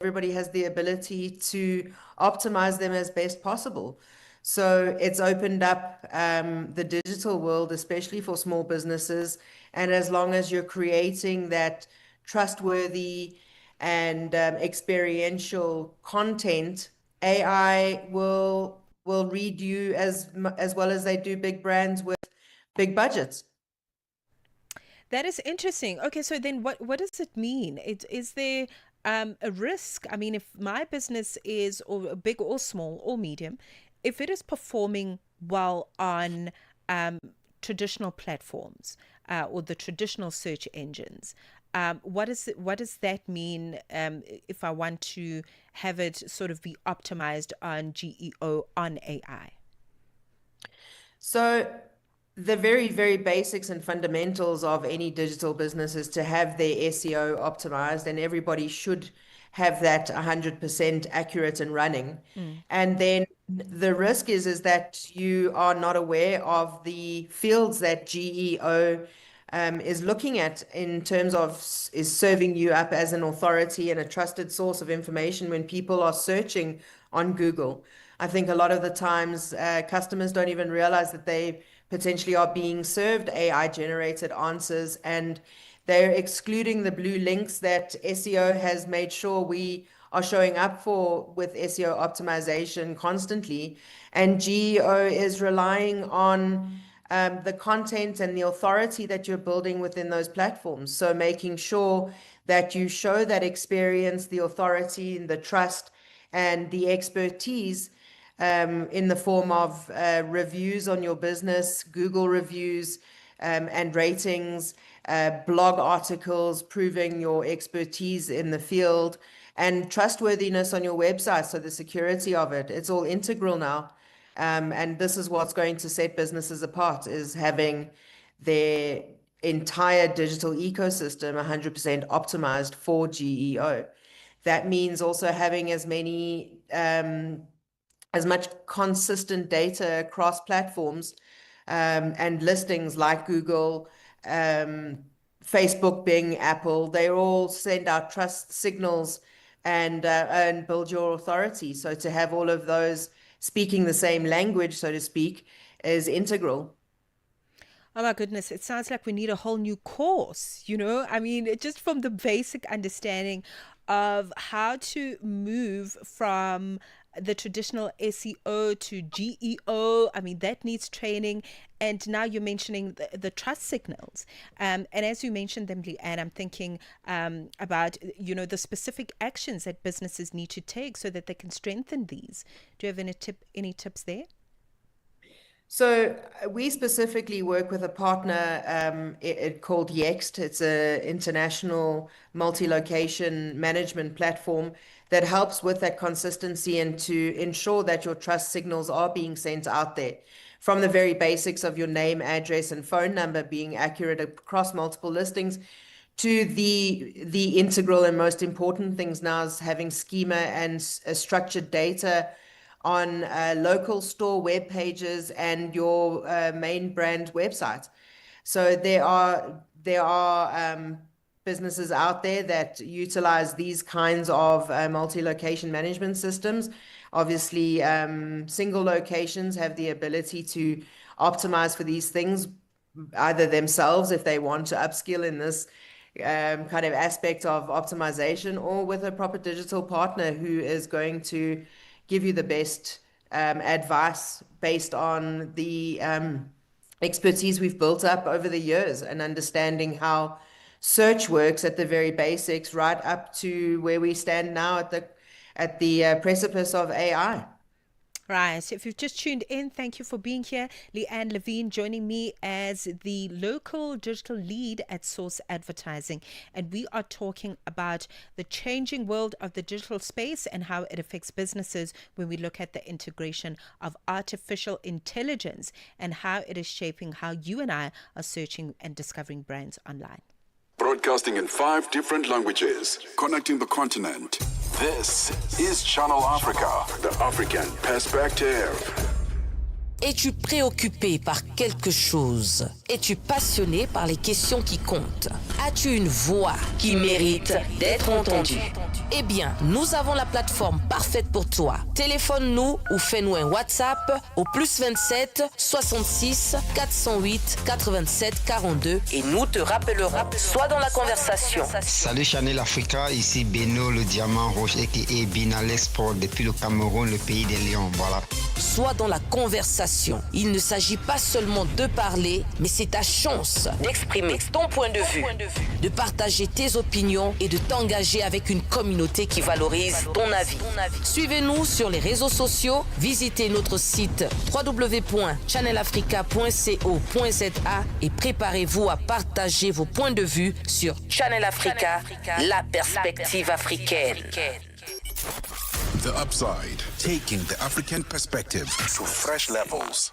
everybody has the ability to optimize them as best possible. So it's opened up the digital world, especially for small businesses. And as long as you're creating that trustworthy and experiential content, AI will read you as well as they do big brands with big budgets. That is interesting. Okay, so then what does it mean? Is there a risk? I mean, if my business is or big or small or medium, if it is performing well on um, traditional platforms or the traditional search engines, what does that mean if I want to have it sort of be optimized on GEO on AI? So the very, very basics and fundamentals of any digital business is to have their SEO optimized, and everybody should have that 100% accurate and running. Mm. And then the risk is that you are not aware of the fields that GEO is looking at in terms of is serving you up as an authority and a trusted source of information when people are searching on Google. I think a lot of the times customers don't even realize that they potentially are being served AI generated answers, and they're excluding the blue links that SEO has made sure we are showing up for with SEO optimization constantly. And GEO is relying on the content and the authority that you're building within those platforms. So making sure that you show that experience, the authority, and the trust and the expertise in the form of reviews on your business, Google reviews, and ratings, blog articles proving your expertise in the field, and trustworthiness on your website. So the security of it, it's all integral now. And this is what's going to set businesses apart, is having their entire digital ecosystem 100% optimized for GEO. That means also having as much consistent data across platforms and listings like Google, Facebook, Bing, Apple. They all send out trust signals and build your authority. So to have all of those speaking the same language, so to speak, is integral. Oh my goodness, it sounds like we need a whole new course, you know? I mean, just from the basic understanding of how to move from the traditional SEO to GEO. I mean, that needs training. And now you're mentioning the trust signals. And as you mentioned them, Leanne, I'm thinking about, you know, the specific actions that businesses need to take so that they can strengthen these. Do you have any tips there? So we specifically work with a partner called Yext. It's an international multi-location management platform that helps with that consistency and to ensure that your trust signals are being sent out there. From the very basics of your name, address, and phone number being accurate across multiple listings, to the integral and most important things now is having schema and structured data on local store web pages and your main brand website. So there are businesses out there that utilize these kinds of multi-location management systems. Obviously, single locations have the ability to optimize for these things, either themselves if they want to upskill in this kind of aspect of optimization, or with a proper digital partner who is going to give you the best advice based on the expertise we've built up over the years and understanding how search works at the very basics, right up to where we stand now at the precipice of AI. Right. So if you've just tuned in, thank you for being here. Leanne Levine joining me as the local digital lead at Source Advertising. And we are talking about the changing world of the digital space and how it affects businesses when we look at the integration of artificial intelligence and how it is shaping how you and I are searching and discovering brands online. Broadcasting in 5 different languages, connecting the continent. This is Channel Africa, the African perspective. Es-tu préoccupé par quelque chose? Es-tu passionné par les questions qui comptent? As-tu une voix qui mérite d'être entendue? Eh bien, nous avons la plateforme parfaite pour toi. Téléphone-nous ou fais-nous un WhatsApp au +27 66 408 87 42 et nous te rappellerons. Sois dans la conversation. Salut Channel Africa, ici Beno le diamant rouge et Binal Export depuis le Cameroun, le pays des lions. Voilà. Sois dans la conversation. Il ne s'agit pas seulement de parler, mais c'est ta chance d'exprimer ton point de vue, de partager tes opinions et de t'engager avec une communauté qui valorise ton avis. Suivez-nous sur les réseaux sociaux, visitez notre site www.channelafrica.co.za et préparez-vous à partager vos points de vue sur Channel Africa, la perspective africaine. The Upside, taking the African perspective to fresh levels.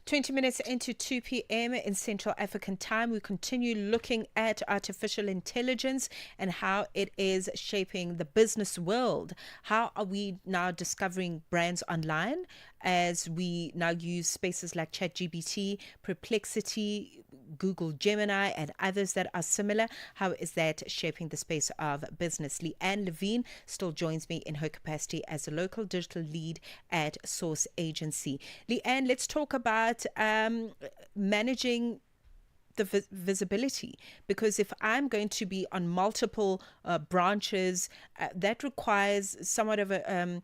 20 minutes into 2 p.m. in Central African time, we continue looking at artificial intelligence and how it is shaping the business world. How are we now discovering brands online as we now use spaces like ChatGPT, Perplexity, Google Gemini, and others that are similar? How is that shaping the space of business? Leanne Levine still joins me in her capacity as a local digital lead at Source Agency. Leanne, let's talk about managing the visibility, because if I'm going to be on multiple branches, that requires somewhat of a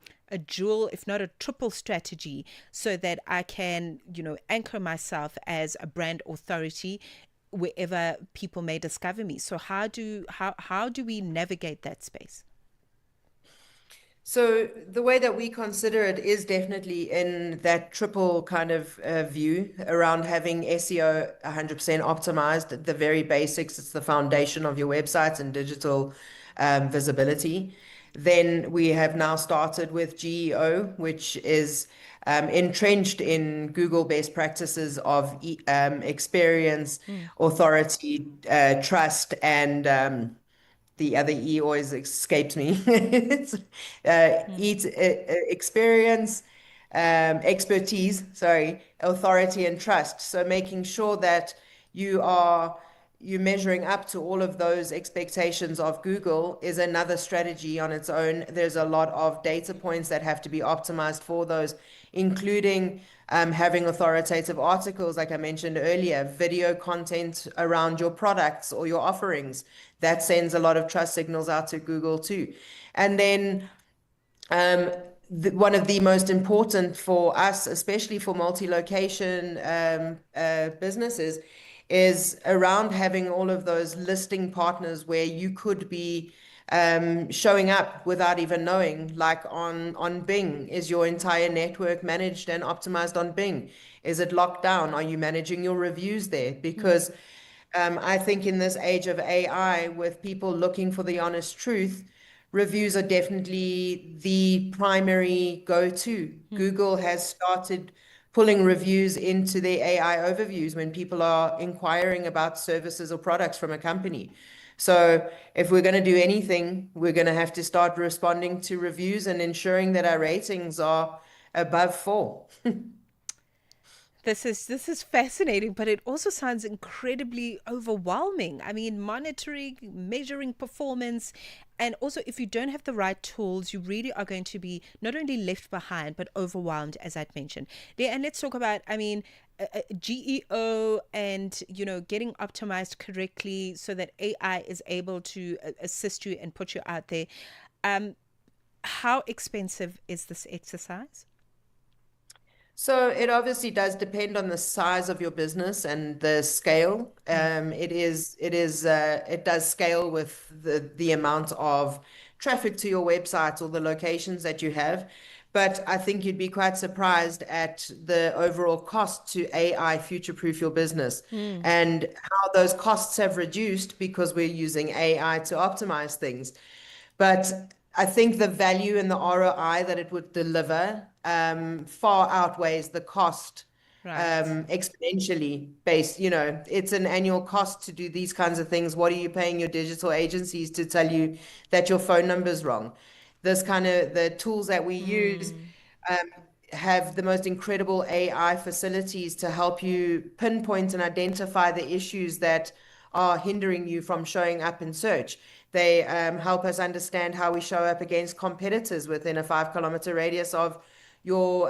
dual, if not a triple strategy, so that I can, anchor myself as a brand authority wherever people may discover me. So how do we navigate that space? So the way that we consider it is definitely in that triple kind of view around having SEO 100% optimized, the very basics. It's the foundation of your websites and digital visibility. Then we have now started with GEO, which is entrenched in Google best practices of experience, authority, trust, and the other E always escapes me. It's experience, expertise, authority and trust. So making sure that you're measuring up to all of those expectations of Google is another strategy on its own. There's a lot of data points that have to be optimized for those, including having authoritative articles, like I mentioned earlier, video content around your products or your offerings. That sends a lot of trust signals out to Google too. And then one of the most important for us, especially for multi-location businesses, is around having all of those listing partners where you could be showing up without even knowing, like on Bing. Is your entire network managed and optimized on Bing? Is it locked down? Are you managing your reviews there? Because I think in this age of AI, with people looking for the honest truth, reviews are definitely the primary go-to. Google has started pulling reviews into their AI overviews when people are inquiring about services or products from a company. So if we're going to do anything, we're going to have to start responding to reviews and ensuring that our ratings are above 4. This is fascinating, but it also sounds incredibly overwhelming. I mean, monitoring, measuring performance, and also if you don't have the right tools, you really are going to be not only left behind, but overwhelmed, as I'd mentioned. And let's talk about, GEO and, getting optimized correctly so that AI is able to assist you and put you out there. How expensive is this exercise? So it obviously does depend on the size of your business and the scale. It does scale with the amount of traffic to your website or the locations that you have. But I think you'd be quite surprised at the overall cost to AI future-proof your business and how those costs have reduced because we're using AI to optimize things. But I think the value and the ROI that it would deliver far outweighs the cost exponentially based. It's an annual cost to do these kinds of things. What are you paying your digital agencies to tell you that your phone number is wrong? The tools that we use have the most incredible AI facilities to help you pinpoint and identify the issues that are hindering you from showing up in search. They help us understand how we show up against competitors within a 5 kilometer radius of your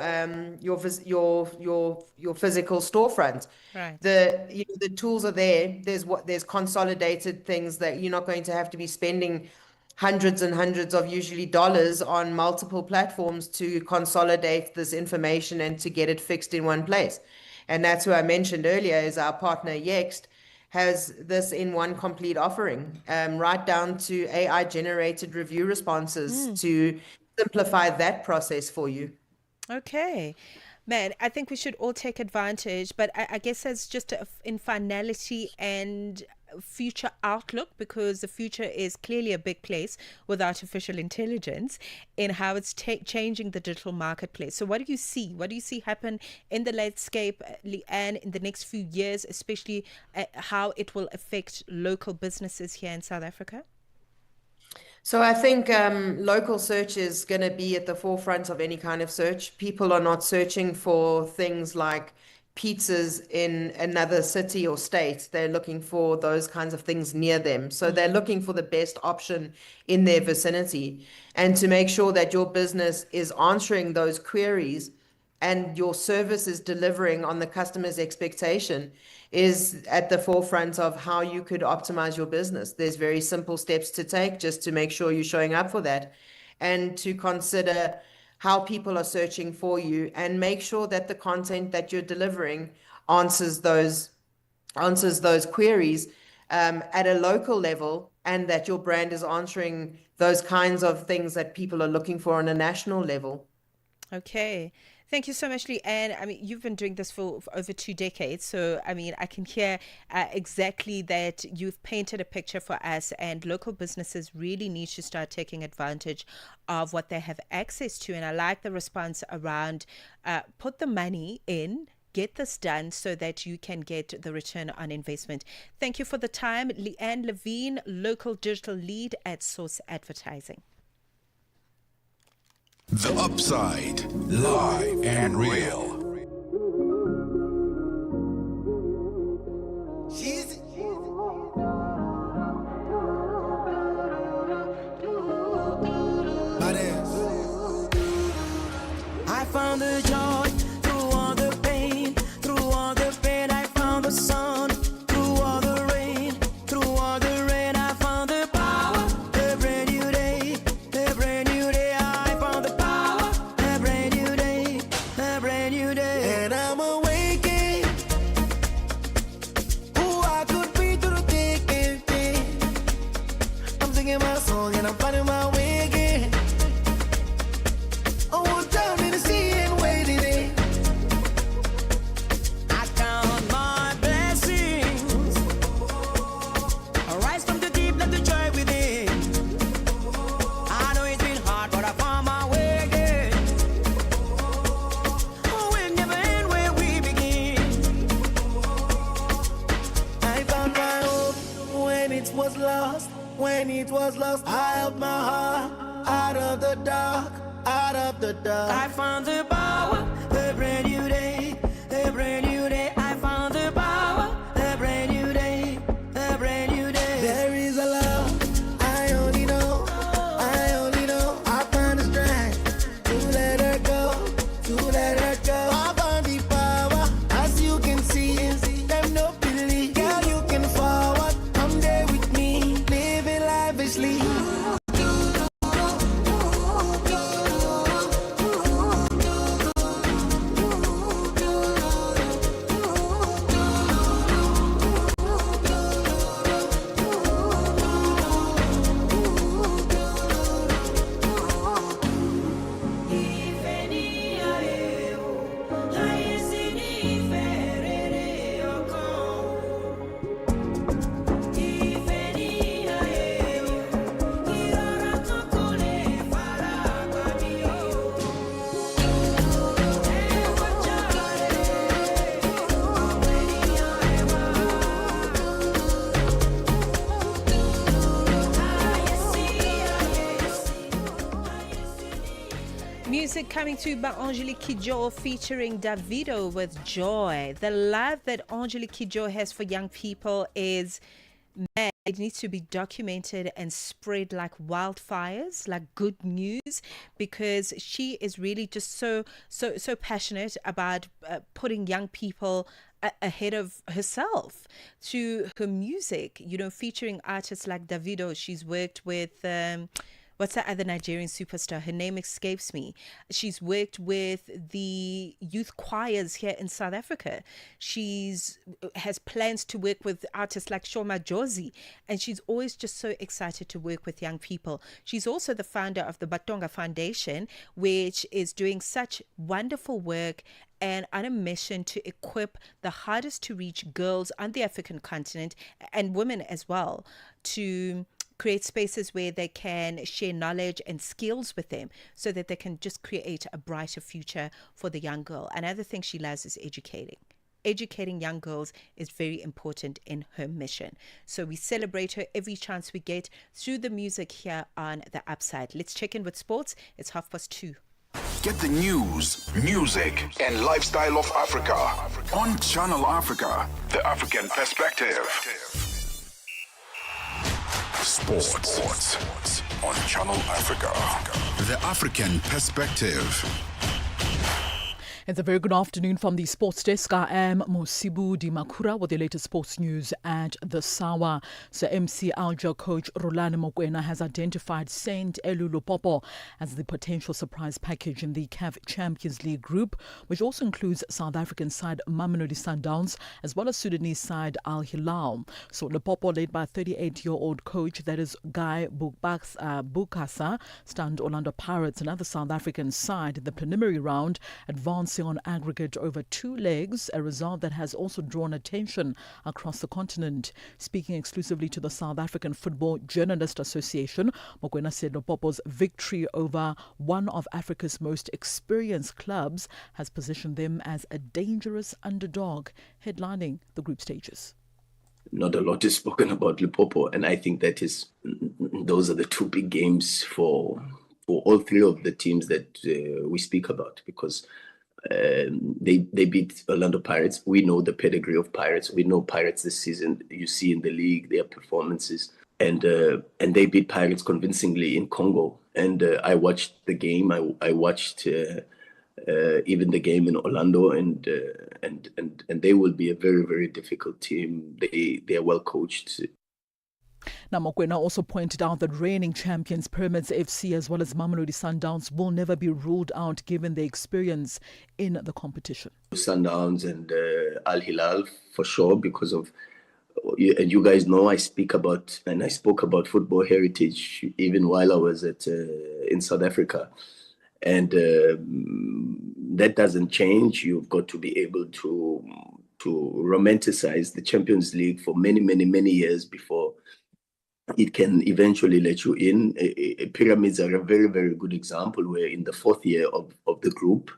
physical storefront. Right. The tools are there. There's consolidated things that you're not going to have to be spending hundreds and hundreds of usually dollars on multiple platforms to consolidate this information and to get it fixed in one place. And that's who I mentioned earlier is our partner Yext has this in one complete offering, right down to AI generated review responses to simplify that process for you. Okay. Man, I think we should all take advantage, but I guess as just in finality and future outlook, because the future is clearly a big place with artificial intelligence in how it's changing the digital marketplace. So what do you see? What do you see happen in the landscape, Leanne, in the next few years, especially how it will affect local businesses here in South Africa? So I think local search is going to be at the forefront of any kind of search. People are not searching for things like pizzas in another city or state. They're looking for those kinds of things near them. So they're looking for the best option in their vicinity. And to make sure that your business is answering those queries and your service is delivering on the customer's expectation is at the forefront of how you could optimize your business. There's very simple steps to take just to make sure you're showing up for that and to consider how people are searching for you and make sure that the content that you're delivering answers those queries at a local level, and that your brand is answering those kinds of things that people are looking for on a national level. Okay. Thank you so much, Leanne. I mean, you've been doing this for over 2 decades. So, I mean, I can hear exactly that you've painted a picture for us, and local businesses really need to start taking advantage of what they have access to. And I like the response around put the money in, get this done so that you can get the return on investment. Thank you for the time. Leanne Levine, local digital lead at Source Advertising. The Upside, live and real. I found the joy through all the pain, through all the pain. I found the sun through all the rain, through all the rain. I found the power, a brand new day, a brand new day. I found the power, a brand new day, a brand new day. And I'm awakening. Who I could be through the thick and thin. I'm singing my song and I'm finding my way again. Oh, I'm down in the sea and waiting in. I count my blessings. I rise from the deep, let the joy within. I know it's been hard, but I found my way again. Oh, we'll never end where we begin. I found my hope when it was lost. When it was lost, I held my heart out of the dark. Out of the dark, I found the power, a brand new day, a brand new day. I found the power, a brand new day, a brand new day. There is a love, I only know, I found the strength to let her go, to let her go. I found the power, as you can see, them no believe. Girl, you can forward, come there with me, living lavishly. Music coming through by Angelique Kidjo featuring Davido with Joy. The love that Angelique Kidjo has for young people is It needs to be documented and spread like wildfires, like good news, because she is really just so passionate about putting young people ahead of herself through her music, featuring artists like Davido. She's worked with what's that other Nigerian superstar? Her name escapes me. She's worked with the youth choirs here in South Africa. She's has plans to work with artists like Shoma Josie, and she's always just so excited to work with young people. She's also the founder of the Batonga Foundation, which is doing such wonderful work and on a mission to equip the hardest to reach girls on the African continent, and women as well, to create spaces where they can share knowledge and skills with them so that they can just create a brighter future for the young girl. Another thing she loves is educating. Educating young girls is very important in her mission. So we celebrate her every chance we get through the music here on The Upside. Let's check in with sports. It's 2:30. Get the news, music, and lifestyle of Africa on Channel Africa, the African perspective. Sports on Channel Africa, the African perspective. It's a very good afternoon from the sports desk. I am Mosibu Dimakura with the latest sports news at the Sawa. So MC Alger coach Rulani Mokwena has identified Saint Elu Lupopo as the potential surprise package in the CAF Champions League group, which also includes South African side Mamelodi Sundowns as well as Sudanese side Al Hilal. So Lupopo, led by 38-year-old coach, that is Guy Bukasa, stunned Orlando Pirates, another South African side, in the preliminary round, advanced on aggregate over 2 legs, a result that has also drawn attention across the continent. Speaking exclusively to the South African Football Journalist Association, Mokwena said Lupopo's victory over one of Africa's most experienced clubs has positioned them as a dangerous underdog, headlining the group stages. Not a lot is spoken about Limpopo, and I think those are the 2 big games for all 3 of the teams that we speak about, because they beat Orlando Pirates. We know the pedigree of Pirates. We know Pirates this season. You see in the league their performances, and they beat Pirates convincingly in Congo. And I watched the game. I watched even the game in Orlando, and they will be a very, very difficult team. They are well coached. Now, Mokwena also pointed out that reigning champions Pyramids FC as well as Mamelodi Sundowns will never be ruled out given their experience in the competition. Sundowns and Al Hilal for sure, because of, and you guys know, I spoke about football heritage even while I was in South Africa, and that doesn't change. You've got to be able to romanticize the Champions League for many, many, many years before it can eventually let you in. Pyramids are a very, very good example where in the 4th year of the group,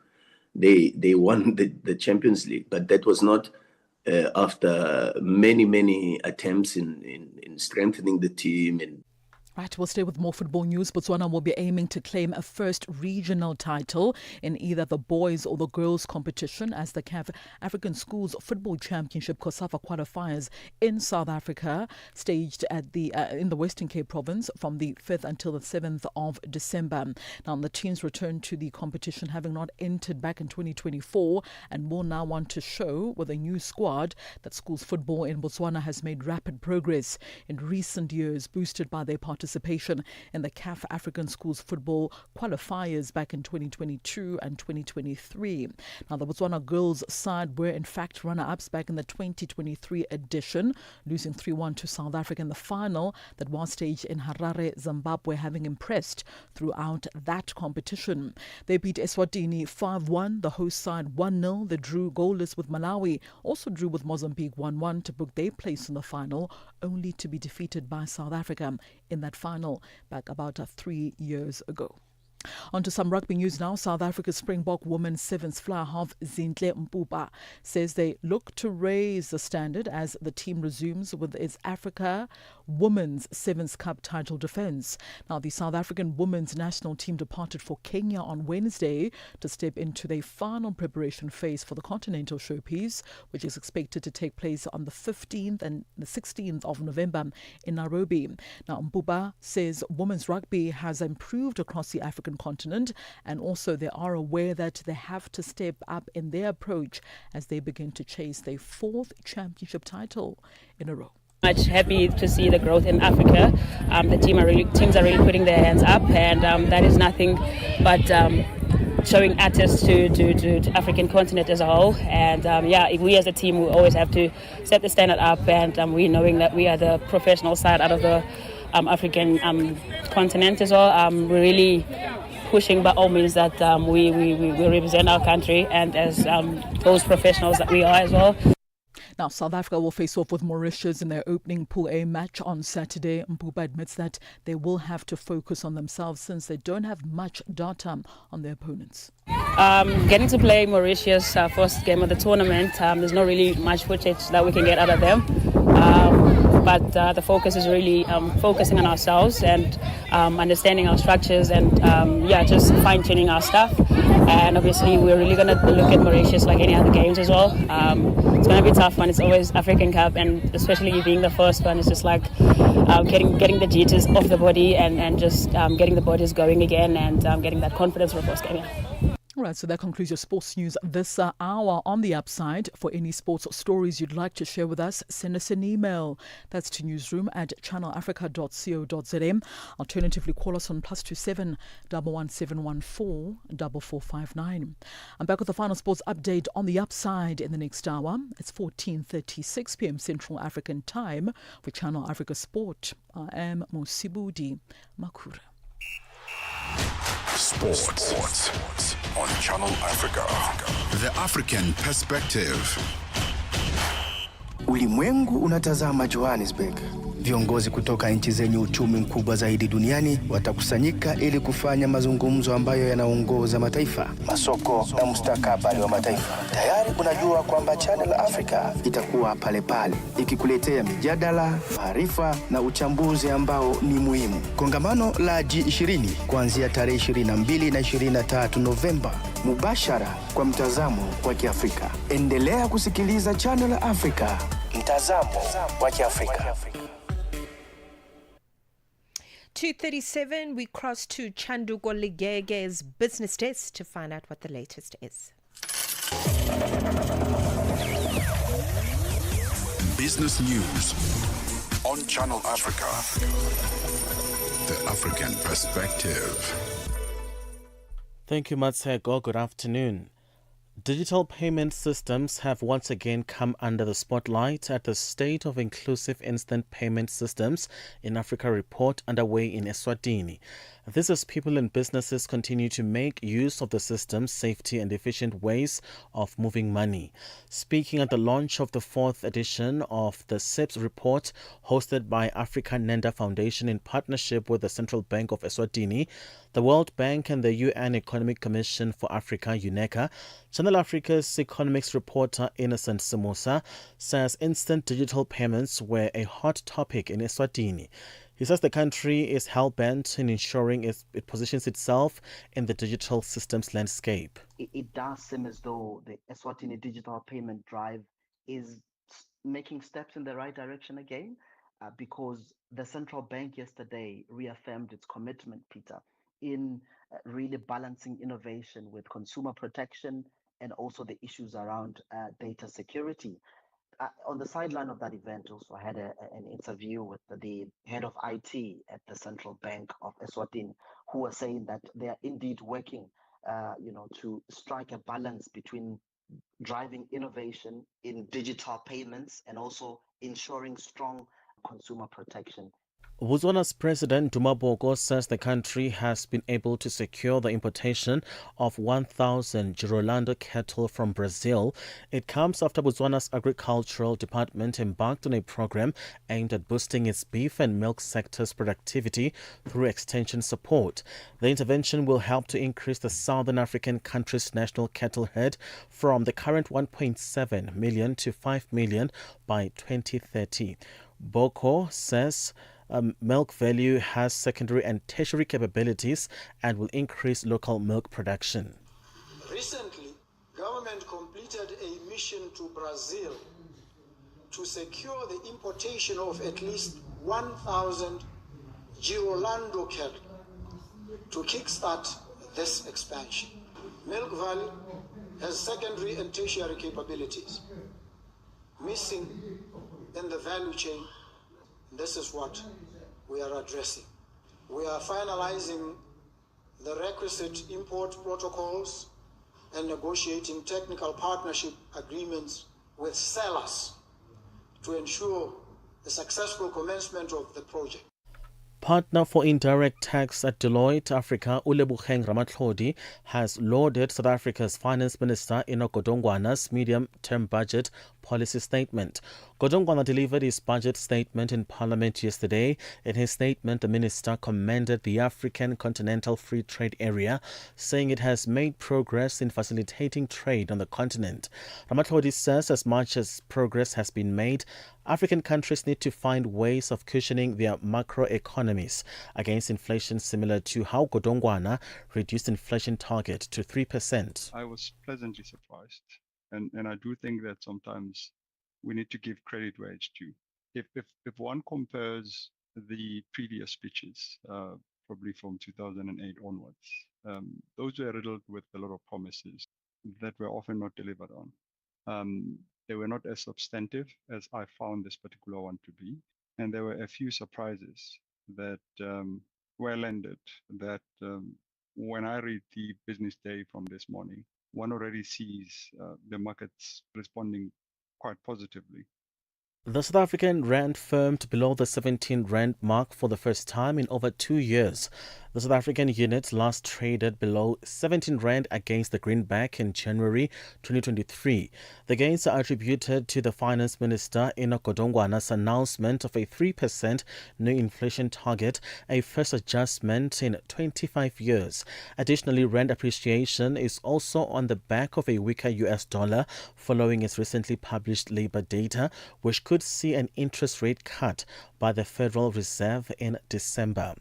they won the Champions League. But that was not after many, many attempts in strengthening the team. Right, we'll stay with more football news. Botswana will be aiming to claim a first regional title in either the boys or the girls competition as the CAF African Schools Football Championship COSAFA qualifiers in South Africa, staged at in the Western Cape province from the 5th until the 7th of December. Now, the teams return to the competition having not entered back in 2024 and will now want to show with a new squad that schools football in Botswana has made rapid progress in recent years, boosted by their participation in the CAF African Schools Football qualifiers back in 2022 and 2023. Now, the Botswana girls side were in fact runner-ups back in the 2023 edition, losing 3-1 to South Africa in the final that was staged in Harare, Zimbabwe, having impressed throughout that competition. They beat Eswatini 5-1, the host side 1-0. They drew goalless with Malawi, also drew with Mozambique 1-1 to book their place in the final, only to be defeated by South Africa in that final back about 3 years ago. On to some rugby news now. South Africa's Springbok women's sevens fly half Zinhle Mpupa says they look to raise the standard as the team resumes with its Africa Women's Sevens Cup title defence. Now, the South African women's national team departed for Kenya on Wednesday to step into their final preparation phase for the continental showpiece, which is expected to take place on the 15th and the 16th of November in Nairobi. Now, Mpupa says women's rugby has improved across the African continent, and also they are aware that they have to step up in their approach as they begin to chase their fourth championship title in a row. Much happy to see the growth in Africa. The teams are really putting their hands up, and that is nothing but showing attest to African continent as a whole. And we as a team will always have to set the standard up, and we knowing that we are the professional side out of the African continent as well. We're really pushing by all means that we represent our country, and as those professionals that we are as well. Now, South Africa will face off with Mauritius in their opening Pool A match on Saturday. Mpupa admits that they will have to focus on themselves since they don't have much data on their opponents. Getting to play Mauritius first game of the tournament, there's not really much footage that we can get out of them. But the focus is really focusing on ourselves and understanding our structures and just fine-tuning our stuff. And obviously we're really going to look at Mauritius like any other games as well. It's going to be a tough one. It's always African Cup, and especially being the first one, it's just like getting the jitters off the body and just getting the bodies going again and getting that confidence for the first game. All right, so that concludes your sports news this hour. On the upside, for any sports stories you'd like to share with us, send us an email. That's to newsroom@channelafrica.co.za. Alternatively, call us on +27 11714 4459. I'm back with the final sports update on the upside in the next hour. It's 14:36 p.m. Central African Time for Channel Africa Sport. I am Mosibudi Makura. Sports on Channel Africa. The African Perspective. Ulimwengu unatazama Johannesburg. Viongozi kutoka nchi zenye uchumi mkubwa zaidi duniani watakusanyika ili kufanya mazungumzo ambayo yanaongoza mataifa, masoko na mustakabali wa mataifa. Tayari unajua kwamba Channel Africa itakuwa pale pale ikikuletea mijadala, maarifa na uchambuzi ambao ni muhimu. Kongamano la G20 kuanzia tarehe 22 na 23 Novemba, mubashara kwa mtazamo wa Kiafrika. Endelea kusikiliza Channel Africa, mtazamo wa Kiafrika. 2:37, we cross to Chanduko Ligege's business desk to find out what the latest is. Business news on Channel Africa. The African Perspective. Thank you, Matsego. Good afternoon. Digital payment systems have once again come under the spotlight at the State of Inclusive Instant Payment Systems in Africa report underway in Eswatini. This as people and businesses continue to make use of the system's safety and efficient ways of moving money. Speaking at the launch of the fourth edition of the SIPS report hosted by Africa Nenda Foundation in partnership with the Central Bank of Eswatini, the World Bank and the UN Economic Commission for Africa, UNECA, Channel Africa's economics reporter Innocent Simusa says instant digital payments were a hot topic in Eswatini. He says the country is hell-bent in ensuring it positions itself in the digital systems landscape. It does seem as though the Eswatini digital payment drive is making steps in the right direction again, because the central bank yesterday reaffirmed its commitment, Peter, in really balancing innovation with consumer protection and also the issues around data security. On the sideline of that event, also I had an interview with the head of IT at the Central Bank of Eswatini, who was saying that they are indeed working, to strike a balance between driving innovation in digital payments and also ensuring strong consumer protection. Botswana's President Duma Boko says the country has been able to secure the importation of 1,000 Girolando cattle from Brazil. It comes after Botswana's Agricultural Department embarked on a program aimed at boosting its beef and milk sector's productivity through extension support. The intervention will help to increase the Southern African country's national cattle herd from the current 1.7 million to 5 million by 2030. Boko says milk value has secondary and tertiary capabilities and will increase local milk production. Recently, government completed a mission to Brazil to secure the importation of at least 1,000 Girolando cattle to kickstart this expansion. Milk Valley has secondary and tertiary capabilities missing in the value chain. This is what we are addressing. We are finalizing the requisite import protocols and negotiating technical partnership agreements with sellers to ensure the successful commencement of the project. Partner for indirect tax at Deloitte Africa, Uleboheng Ramatlhodi, has lauded South Africa's Finance Minister Enoch Godongwana's medium-term budget policy statement. Godongwana delivered his budget statement in Parliament yesterday. In his statement, the minister commended the African Continental Free Trade Area, saying it has made progress in facilitating trade on the continent. Ramatlhodi says as much as progress has been made, African countries need to find ways of cushioning their macroeconomies against inflation, similar to how Godongwana reduced inflation target to 3%. I was pleasantly surprised, and I do think that sometimes we need to give credit where it's due. If one compares the previous speeches, probably from 2008 onwards, those were riddled with a lot of promises that were often not delivered on. They were not as substantive as I found this particular one to be. And there were a few surprises that were landed that when I read the business day from this morning, one already sees the markets responding quite positively. The South African rand firmed below the 17 rand mark for the first time in over 2 years. The South African unit last traded below 17 rand against the greenback in January 2023. The gains are attributed to the Finance Minister Enoch Godongwana's announcement of a 3% new inflation target, a first adjustment in 25 years. Additionally, rand appreciation is also on the back of a weaker US dollar following its recently published labor data, which could see an interest rate cut by the Federal Reserve in December.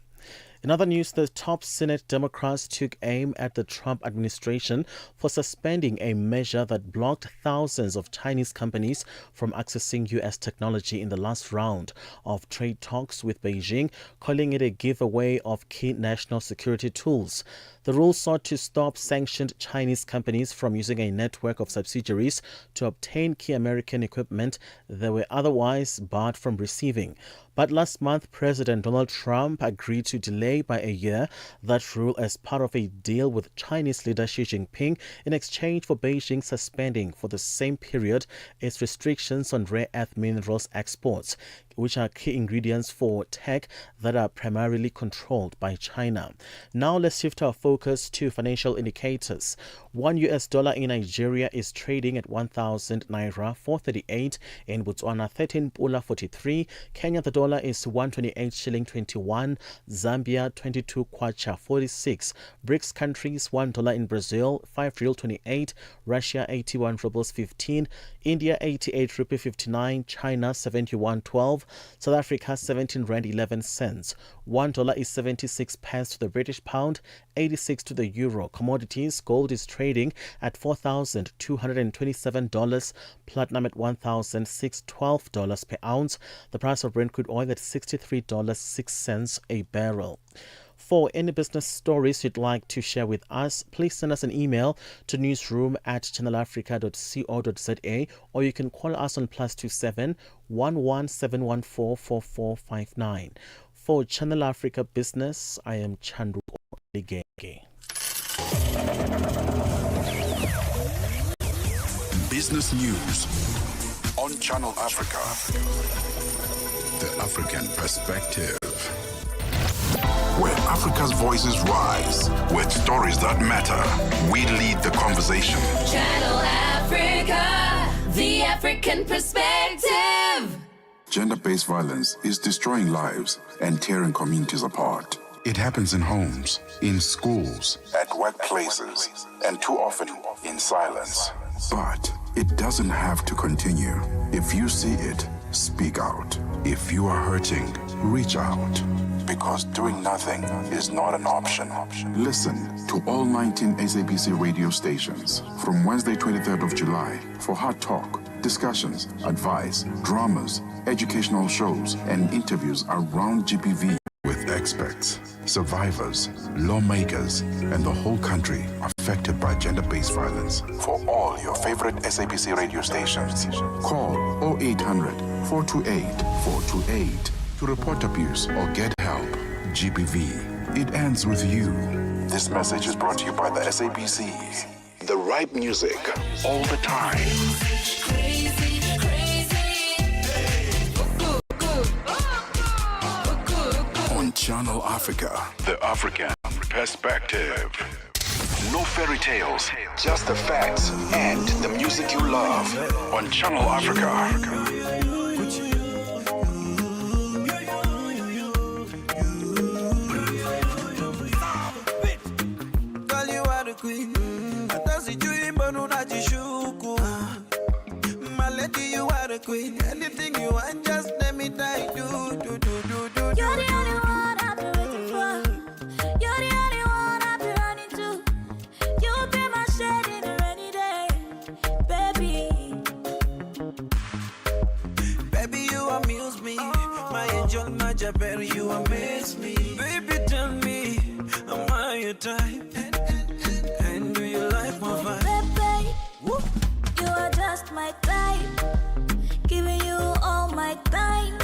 In other news, the top Senate Democrats took aim at the Trump administration for suspending a measure that blocked thousands of Chinese companies from accessing U.S. technology in the last round of trade talks with Beijing, calling it a giveaway of key national security tools. The rule sought to stop sanctioned Chinese companies from using a network of subsidiaries to obtain key American equipment they were otherwise barred from receiving. But last month, President Donald Trump agreed to delay by a year that rule as part of a deal with Chinese leader Xi Jinping in exchange for Beijing suspending for the same period its restrictions on rare earth minerals exports, which are key ingredients for tech that are primarily controlled by China. Now let's shift our focus to financial indicators. $1 in Nigeria is trading at 1,000 naira 438. In Botswana, 13 pula 43. Kenya, the dollar is 128 shilling 21. Zambia, 22 kwacha 46. BRICS countries, $1 in Brazil, 5 real 28. Russia, 81 rubles 15. India, 88 rupee 59. China, 71.12. South Africa, 17 rand 11 cents. $1 is 76 pence to the British pound, 86 to the euro. Commodities, gold is trading at $4,227, platinum at $1,612 per ounce. The price of Brent crude oil at $63.06 a barrel. For any business stories you'd like to share with us, please send us an email to newsroom@channelafrica.co.za, or you can call us on +27 11 714 4459. For Channel Africa Business, I am Chandru Ligenge. Business News on Channel Africa. The African Perspective. where Africa's voices rise with stories that matter. We lead the conversation. Channel Africa, the African perspective. Gender-based violence is destroying lives and tearing communities apart. It happens in homes, in schools, at workplaces, and too often in silence. But it doesn't have to continue. If you see it, speak out. If you are hurting, reach out. Because doing nothing is not an option. Listen to all 19 SABC radio stations from Wednesday, 23rd of July for hard talk, discussions, advice, dramas, educational shows, and interviews around GBV with experts, survivors, lawmakers, and the whole country affected by gender-based violence. For all your favorite SABC radio stations, call 0800 428 428 to report abuse or get help. GBV, it ends with you. This message is brought to you by the SABC. The right music all the time. On Channel Africa, the African perspective. No fairy tales, just the facts and the music you love. On Channel Africa. Queen, my lady, you are the queen. Anything you want, just let me die. Do. You're the only one I've been waiting for. You're the only one I've been running to. You'll be my shade in a rainy day, baby. Baby, you amuse me. My angel, my Jabari, you amaze me. Baby, tell me, am I your type? And do you like my vibe? Baby, you are just my type. Giving you all my time.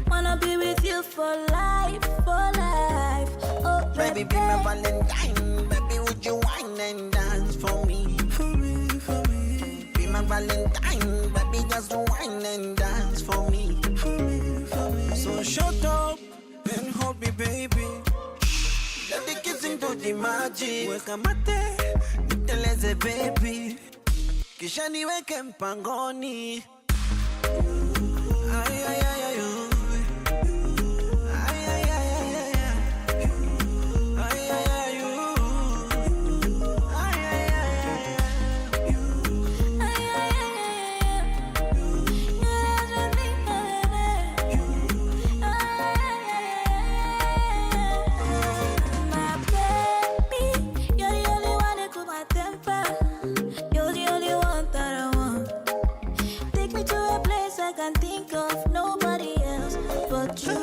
Wanna be with you for life, for life. Oh, baby, be my Valentine. Baby, would you wine and dance for me? For me. Be my Valentine. Baby, just wine and dance for me. For me. So shut up and hold me, baby. Let the kissing do the magic. Weka mate, niteleze baby. Kisha niweke mpangoni. Ay, ay, ay, ay, ay. Ay, ay, ay, ay, ay. Ay, ay, ay, ay. Ay, ay, ay, ay. Ay, ay, ay, my baby, you're the only one that cool my temper. You're the only one that I want. Take me to a place I can think of nobody else but you.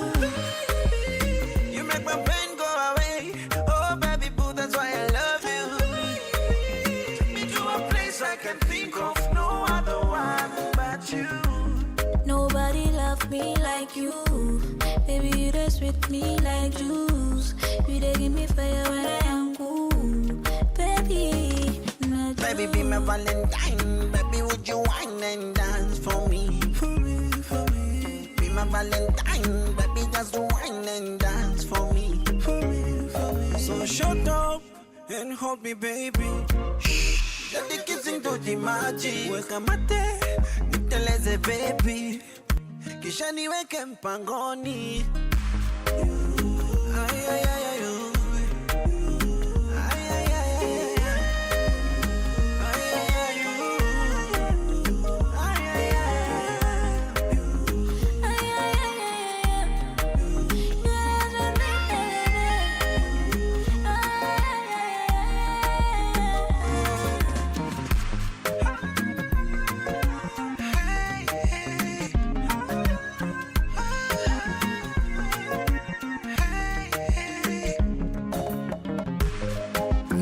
You make my pain go away. Oh, baby boo, that's why I love you. Take me to a place I can think of no other one but you. Nobody loved me like you. Baby, you just with me like juice. You they give me fire when I am cool. Baby, baby, be my Valentine. Baby, would you wine and dance for me? For me. Be my Valentine. Baby, just wine and dance for me. For me. So shut up and hold me, baby. Let the kissing do the magic. Weka mate, niteleze baby. Kisha niweke mpangoni. Ay, ay, ay, ay.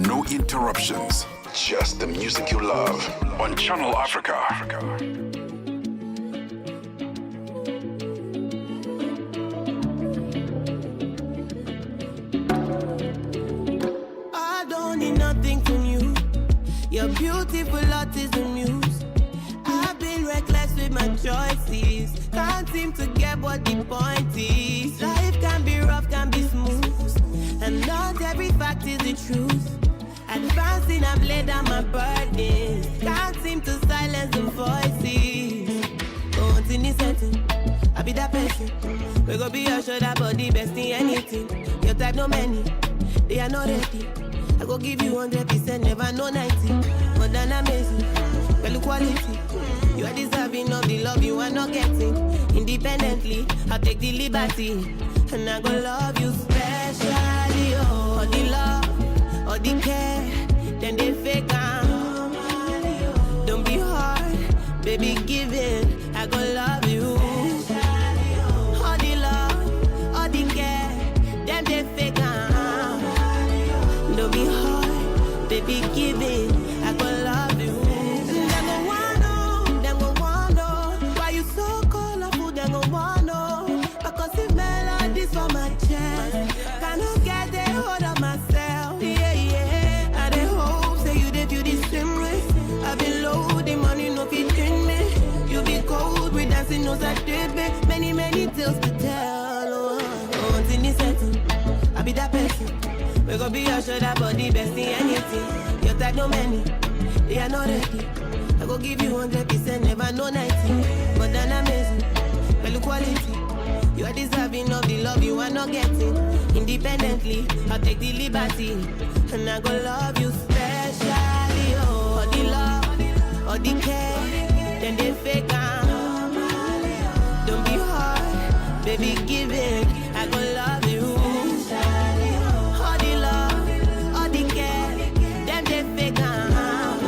No interruptions, just the music you love. On Channel Africa. I don't need nothing from you. Your beautiful heart is the muse. I've been reckless with my choices. Can't seem to get what the point is. Life can be rough, can be smooth. fact is the truth. Advancing, I've laid down my burdens. Can't seem to silence the voices. Going in this setting, I be that person. We go be your shoulder, body, best in anything. Your type, no many, they are not ready. I go give you 100%, never no 90. More than amazing, well quality. You are deserving of the love you are not getting. Independently, I'll take the liberty. And I go love you specially, oh. All the love, all the care, then they fake out. Don't be hard, baby, give it. I go love you. All the love, all the care, then they fake out. Don't be hard, baby, give it. I go love you. Them go wanna, why you so colorful? Them go wanna, because the melodies from my chest. Cannot get the hold of myself. Yeah, yeah. I dey hope say you dey feel the same way. I been low, the money no fit in me. You be cold, we dancing no Saturday. Many tales to tell. Oh, in this setting, I be that person. We go be your shoulder, body, best in anything. Your type, no many, they are not ready. I go give you 100%, never no 90. But then amazing, well quality. You are deserving of the love you are not getting. Independently, I'll take the liberty. And I go love you specially, oh. All the love, all the care, then they fake out. Don't be hard, baby, give it. I go love you. All the love, all the care, then they fake out.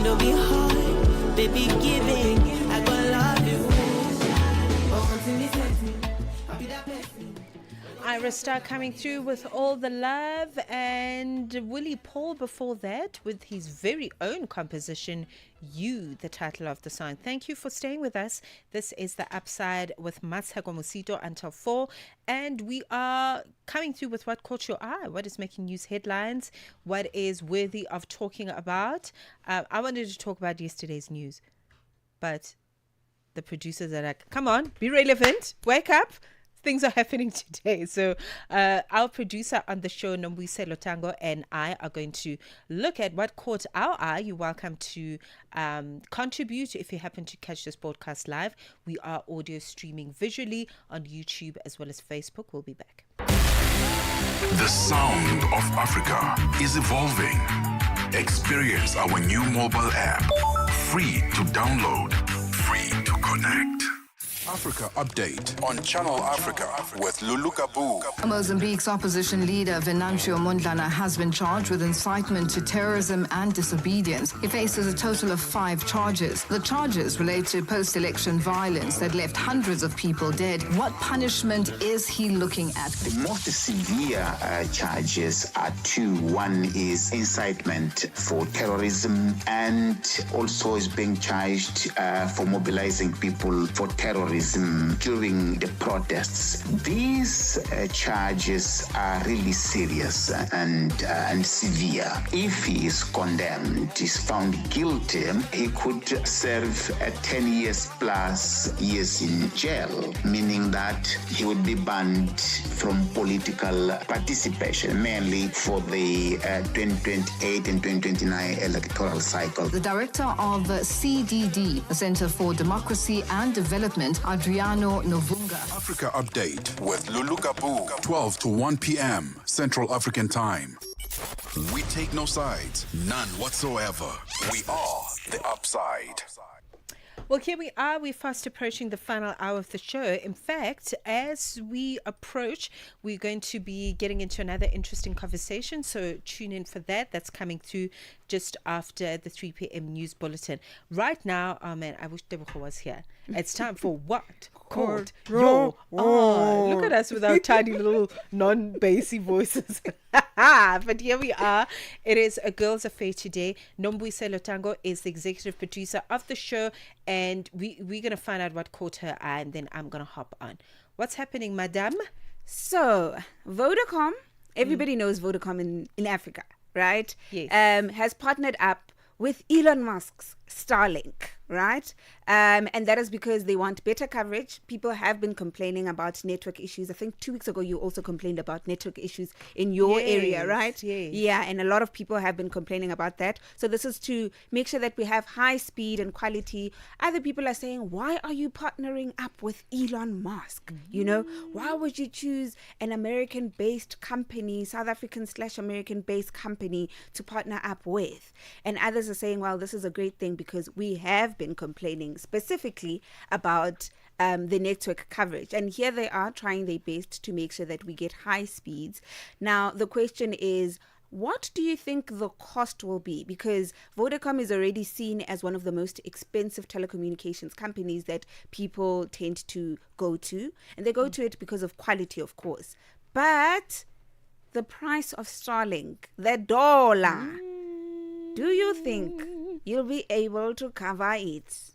Don't be hard, baby, give it. I go love you. Ira Star coming through with all the love, and Willie Paul before that with his very own composition, You, the title of the song. Thank you for staying with us. This is The Upside with Matshego Musito until 4, and we are coming through with what caught your eye, what is making news headlines, what is worthy of talking about. I wanted to talk about yesterday's news, but the producers are like, come on, be relevant, wake up. Things are happening today. So our producer on the show, Nombuyise Lotango, and I are going to look at what caught our eye. You're welcome to contribute if you happen to catch this broadcast live. We are audio streaming visually on YouTube as well as Facebook. We'll be back. The sound of Africa is evolving. Experience our new mobile app. Free to download, free to connect. Africa Update on Channel Africa with Lulu Kabu. Mozambique's opposition leader Venancio Mondlane has been charged with incitement to terrorism and disobedience. He faces a total of 5 charges. The charges relate to post-election violence that left hundreds of people dead. What punishment is he looking at? The most severe charges are 2. One is incitement for terrorism, and also is being charged for mobilizing people for terrorism during the protests. These charges are really serious and severe. If he is condemned, is found guilty, he could serve 10 years plus years in jail, meaning that he would be banned from political participation, mainly for the 2028 and 2029 electoral cycle. The director of CDD, the Center for Democracy and Development, Adriano Novunga. Africa Update with Lulu Kabu, 12 to 1 p.m. Central African Time. We take no sides, none whatsoever. We are the Upside. Well, here we are. We're fast approaching the final hour of the show. In fact, as we approach, we're going to be getting into another interesting conversation. So tune in for that. That's coming through just after the 3 p.m. news bulletin. Right now, oh man, I wish Deborah was here. It's time for what? Caught your eye. Look at us with our tiny little non-bassy voices. But here we are. It is a girls' affair today. Nombuyise Lotango is the executive producer of the show, and we're going to find out what caught her eye, and then I'm going to hop on. What's happening, madame? So, Vodacom, everybody knows Vodacom in Africa, right? Yes. Has partnered up with Elon Musk's Starlink, right? And that is because they want better coverage. People have been complaining about network issues. I think 2 weeks ago you also complained about network issues in your area, right? Yes. Yeah, and a lot of people have been complaining about that. So this is to make sure that we have high speed and quality. Other people are saying, why are you partnering up with Elon Musk? You know, why would you choose an American-based company, South African/American-based company to partner up with? And others are saying, well, this is a great thing because we have been complaining specifically about the network coverage. And here they are trying their best to make sure that we get high speeds. Now, the question is, what do you think the cost will be? Because Vodacom is already seen as one of the most expensive telecommunications companies that people tend to go to. And they go to it because of quality, of course. But the price of Starlink, the dollar, do you think you'll be able to cover it?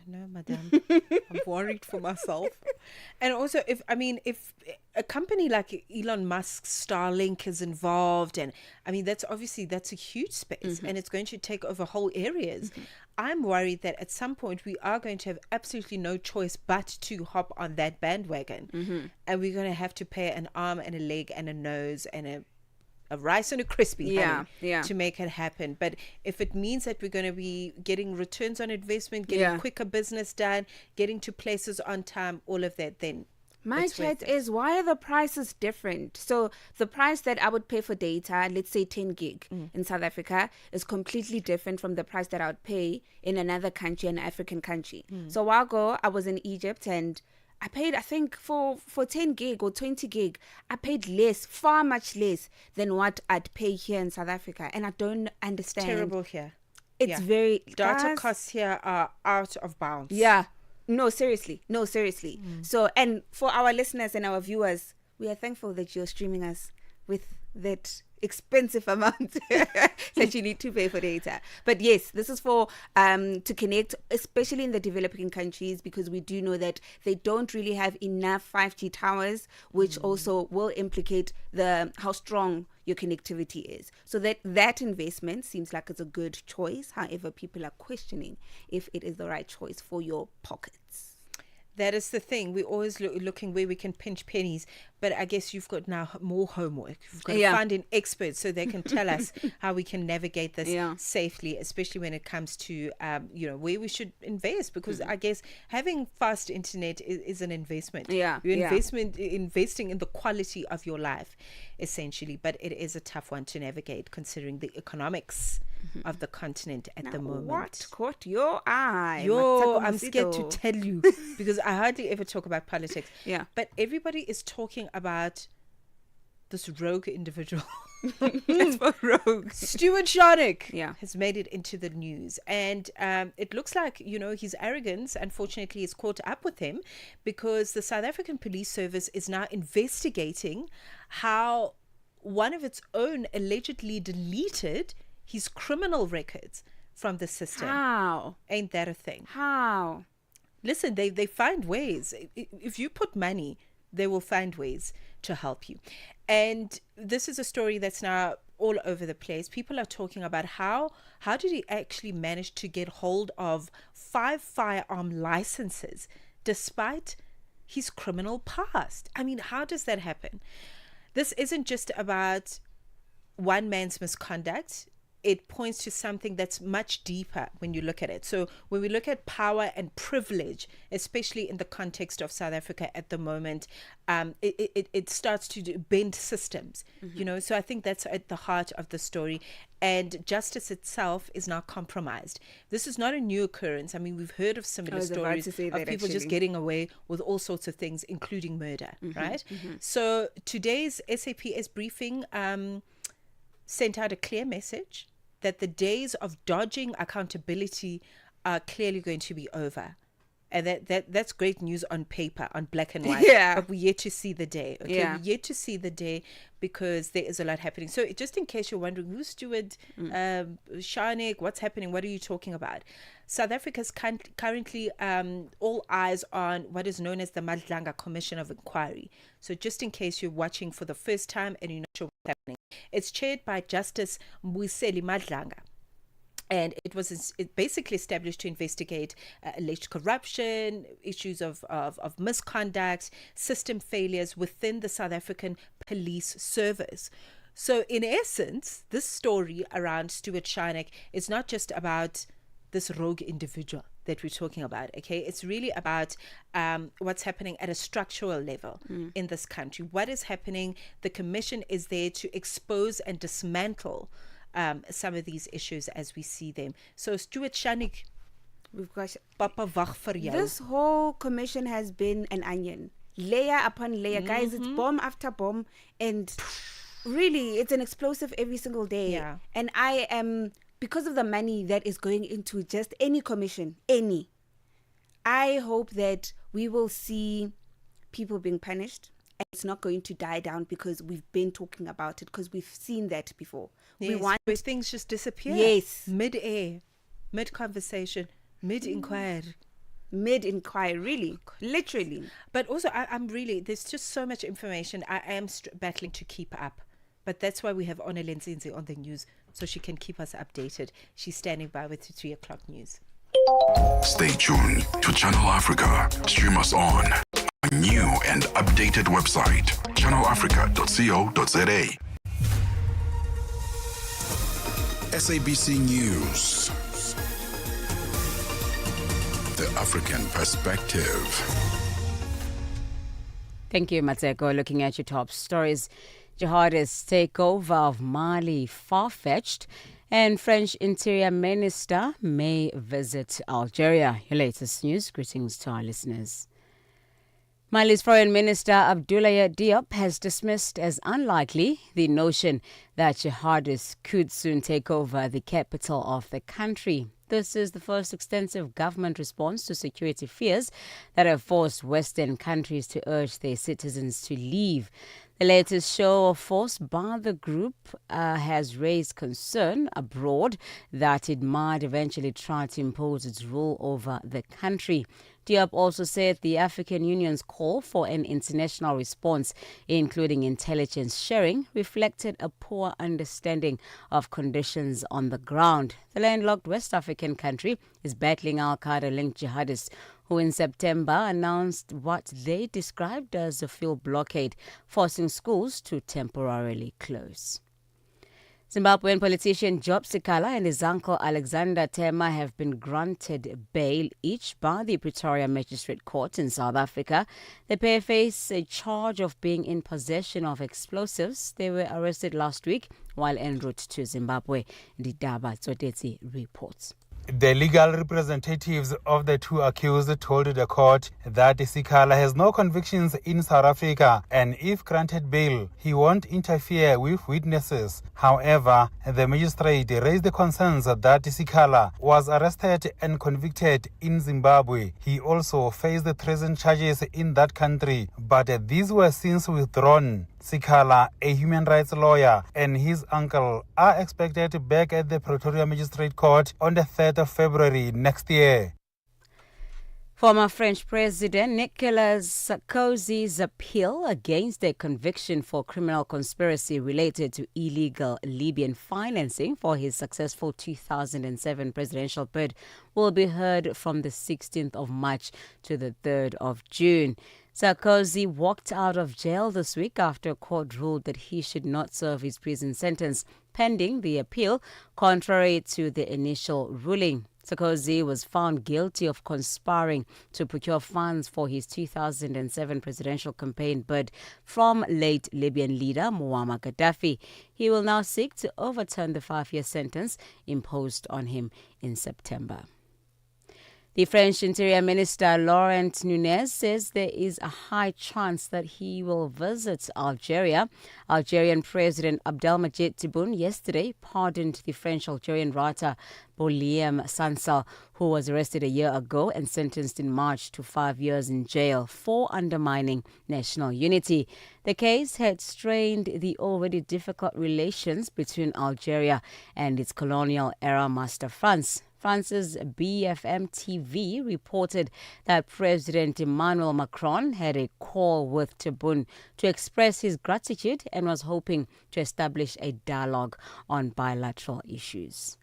No, madam. I'm worried for myself. And also, if a company like Elon Musk's Starlink is involved, and I mean, that's a huge space, and it's going to take over whole areas. I'm worried that at some point we are going to have absolutely no choice but to hop on that bandwagon, and we're going to have to pay an arm and a leg and a nose and a rice and a crispy, honey, to make it happen. But if it means that we're going to be getting returns on investment, getting quicker business done, getting to places on time, all of that, then my chat is, why are the prices different? So the price that I would pay for data, let's say 10 gig in South Africa, is completely different from the price that I would pay in another country, an African country. So a while ago, I was in Egypt and I paid, I think, for 10 gig or 20 gig, I paid less, far much less than what I'd pay here in South Africa. And I don't understand. It's terrible here. It's very... Data costs here are out of bounds. Yeah. No, seriously. So, and for our listeners and our viewers, we are thankful that you're streaming us with that expensive amount that you need to pay for data. But yes, this is for to connect, especially in the developing countries, because we do know that they don't really have enough 5G towers, which also will implicate how strong your connectivity is. So that investment seems like it's a good choice. However, people are questioning if it is the right choice for your pockets. That is the thing. We're always looking where we can pinch pennies. But I guess you've got now more homework. You've got to find an expert so they can tell us how we can navigate this safely, especially when it comes to, where we should invest. Because I guess having fast internet is an investment. You're investing in the quality of your life, essentially. But it is a tough one to navigate considering the economics of the continent at the moment. What caught your eye? I'm scared to tell you because I hardly ever talk about politics. But everybody is talking about this rogue individual. Rogue. Stuart Sharnick has made it into the news. And it looks like, his arrogance, unfortunately, is caught up with him because the South African Police Service is now investigating how one of its own allegedly deleted his criminal records from the system. How? Ain't that a thing? How? Listen, they find ways. If you put money, they will find ways to help you. And this is a story that's now all over the place. People are talking about how did he actually manage to get hold of 5 firearm licenses despite his criminal past? I mean, how does that happen? This isn't just about one man's misconduct. It points to something that's much deeper when you look at it. So when we look at power and privilege, especially in the context of South Africa at the moment, it starts to bend systems, So I think that's at the heart of the story. And justice itself is now compromised. This is not a new occurrence. I mean, we've heard of similar stories of people just getting away with all sorts of things, including murder, right? So today's SAPS briefing sent out a clear message that the days of dodging accountability are clearly going to be over. And that's great news on paper, on black and white. But we're yet to see the day. Okay, we're yet to see the day because there is a lot happening. So just in case you're wondering, who's Stuart Sharnick, what's happening, what are you talking about? South Africa's currently all eyes on what is known as the Madlanga Commission of Inquiry. So just in case you're watching for the first time and you're not sure what's happening, it's chaired by Justice Mbuyiseli Madlanga. And it basically established to investigate alleged corruption, issues of misconduct, system failures within the South African police service. So in essence, this story around Stuart Sharnak is not just about this rogue individual that we're talking about, okay? It's really about what's happening at a structural level in this country. What is happening? The commission is there to expose and dismantle some of these issues as we see them. So Stuart Sharnak, we've got Papa wag vir jou. This whole commission has been an onion, layer upon layer. Guys, it's bomb after bomb, and really it's an explosive every single day. Yeah. And I am, because of the money that is going into just any commission, I hope that we will see people being punished. And it's not going to die down because we've been talking about it, because we've seen that before. Yes, we want where things just disappear. Yes. Mid-air, mid-conversation, mid-inquiry. Mid-inquiry, really, literally. But also, I'm really, there's just so much information. I am battling to keep up. But that's why we have Ona Lenzinzi on the news, so she can keep us updated. She's standing by with the 3 o'clock news. Stay tuned to Channel Africa. Stream us on a new and updated website, channelafrica.co.za. SABC News. The African Perspective. Thank you, Matseko. Looking at your top stories. Jihadists takeover of Mali far-fetched, and French Interior Minister may visit Algeria. Your latest news. Greetings to our listeners. Mali's Foreign Minister Abdoulaye Diop has dismissed as unlikely the notion that jihadists could soon take over the capital of the country. This is the first extensive government response to security fears that have forced Western countries to urge their citizens to leave. The latest show of force by the group has raised concern abroad that it might eventually try to impose its rule over the country. Diop also said the African Union's call for an international response, including intelligence sharing, reflected a poor understanding of conditions on the ground. The landlocked West African country is battling al-Qaeda-linked jihadists who in September announced what they described as a field blockade, forcing schools to temporarily close. Zimbabwean politician Job Sikala and his uncle Alexander Tema have been granted bail each by the Pretoria Magistrate Court in South Africa. The pair face a charge of being in possession of explosives. They were arrested last week while en route to Zimbabwe. Didaba Tsoteti reports. The legal representatives of the two accused told the court that Sikala has no convictions in South Africa, and if granted bail, he won't interfere with witnesses. However, the magistrate raised the concerns that Sikala was arrested and convicted in Zimbabwe. He also faced treason charges in that country, but these were since withdrawn. Sikala, a human rights lawyer, and his uncle are expected back at the Pretoria Magistrate Court on the 3rd of February next year. Former French President Nicolas Sarkozy's appeal against a conviction for criminal conspiracy related to illegal Libyan financing for his successful 2007 presidential bid will be heard from the 16th of March to the 3rd of June. Sarkozy walked out of jail this week after a court ruled that he should not serve his prison sentence pending the appeal, contrary to the initial ruling. Sarkozy was found guilty of conspiring to procure funds for his 2007 presidential campaign bid from late Libyan leader Muammar Gaddafi. He will now seek to overturn the 5-year sentence imposed on him in September. The French Interior Minister Laurent Nunez says there is a high chance that he will visit Algeria. Algerian President Abdelmadjid Tebboune yesterday pardoned the French-Algerian writer Bouliam Sansal, who was arrested a year ago and sentenced in March to 5 years in jail for undermining national unity. The case had strained the already difficult relations between Algeria and its colonial-era master France. France's BFM TV reported that President Emmanuel Macron had a call with Tebboune to express his gratitude and was hoping to establish a dialogue on bilateral issues.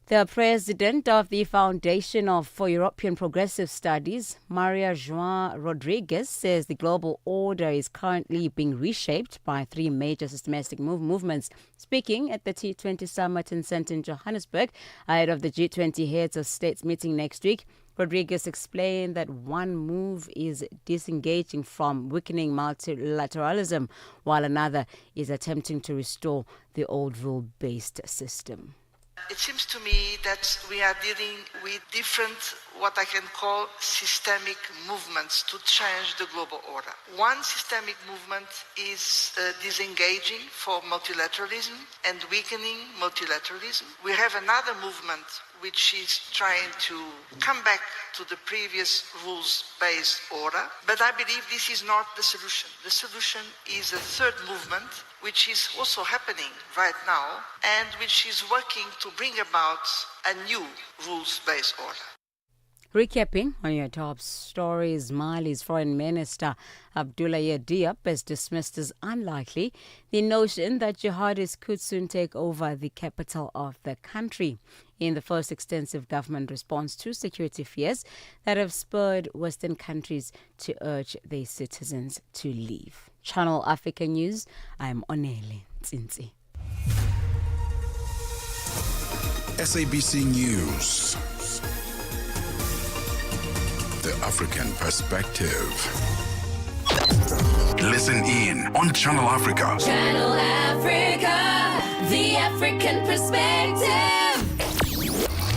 The president of the Foundation for European Progressive Studies, Maria João Rodrigues, says the global order is currently being reshaped by three major systematic movements. Speaking at the T20 summit in Johannesburg, ahead of the G20 heads of states meeting next week, Rodrigues explained that one move is disengaging from weakening multilateralism, while another is attempting to restore the old rule-based system. It seems to me that we are dealing with different, what I can call systemic movements to change the global order. One systemic movement is disengaging from multilateralism and weakening multilateralism. We have another movement which is trying to come back to the previous rules-based order. But I believe this is not the solution. The solution is a third movement, which is also happening right now, and which is working to bring about a new rules-based order. Recapping on your top stories, Mali's Foreign Minister Abdoulaye Diop has dismissed as unlikely the notion that jihadists could soon take over the capital of the country, in the first extensive government response to security fears that have spurred Western countries to urge their citizens to leave. Channel Africa News, I'm Onele Tsinzi. SABC News. The African Perspective. Listen in on Channel Africa. Channel Africa, the African Perspective.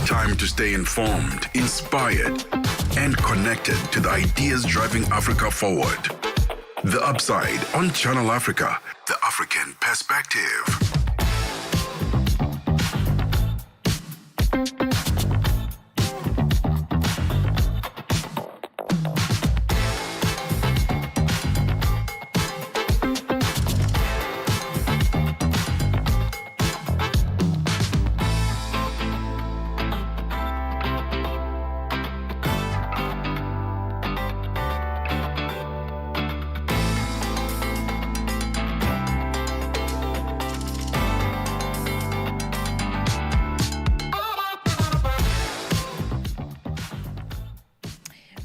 Time to stay informed, inspired, and connected to the ideas driving Africa forward. The Upside on Channel Africa, the African Perspective.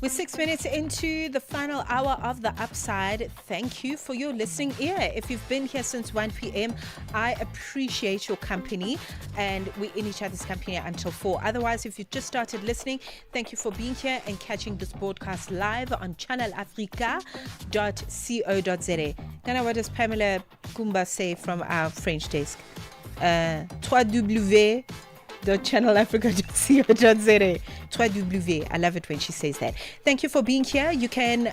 We're 6 minutes into the final hour of The Upside. Thank you for your listening ear. If you've been here since 1 p.m., I appreciate your company, and we're in each other's company until 4. Otherwise, if you've just started listening, thank you for being here and catching this broadcast live on channelafrica.co.za. Now, what does Pamela Kumba say from our French desk? 3W. channelafrica.co.za. 3W. I love it when she says that. Thank you for being here. You can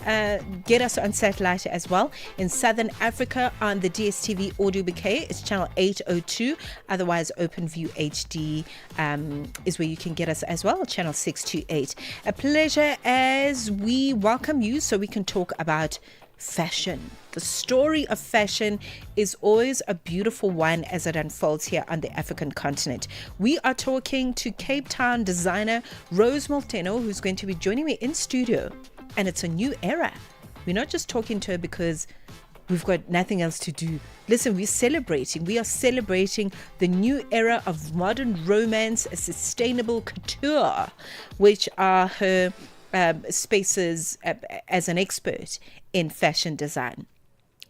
get us on satellite as well. In Southern Africa on the DSTV audio bouquet, it's channel 802. Otherwise, OpenView HD is where you can get us as well, channel 628. A pleasure as we welcome you so we can talk about fashion. The story of fashion is always a beautiful one as it unfolds here on the African continent. We are talking to Cape Town designer Rose Molteno, who's going to be joining me in studio. And it's a new era. We're not just talking to her because we've got nothing else to do. Listen, we're celebrating. We are celebrating the new era of modern romance, a sustainable couture, which are her spaces as an expert in fashion design.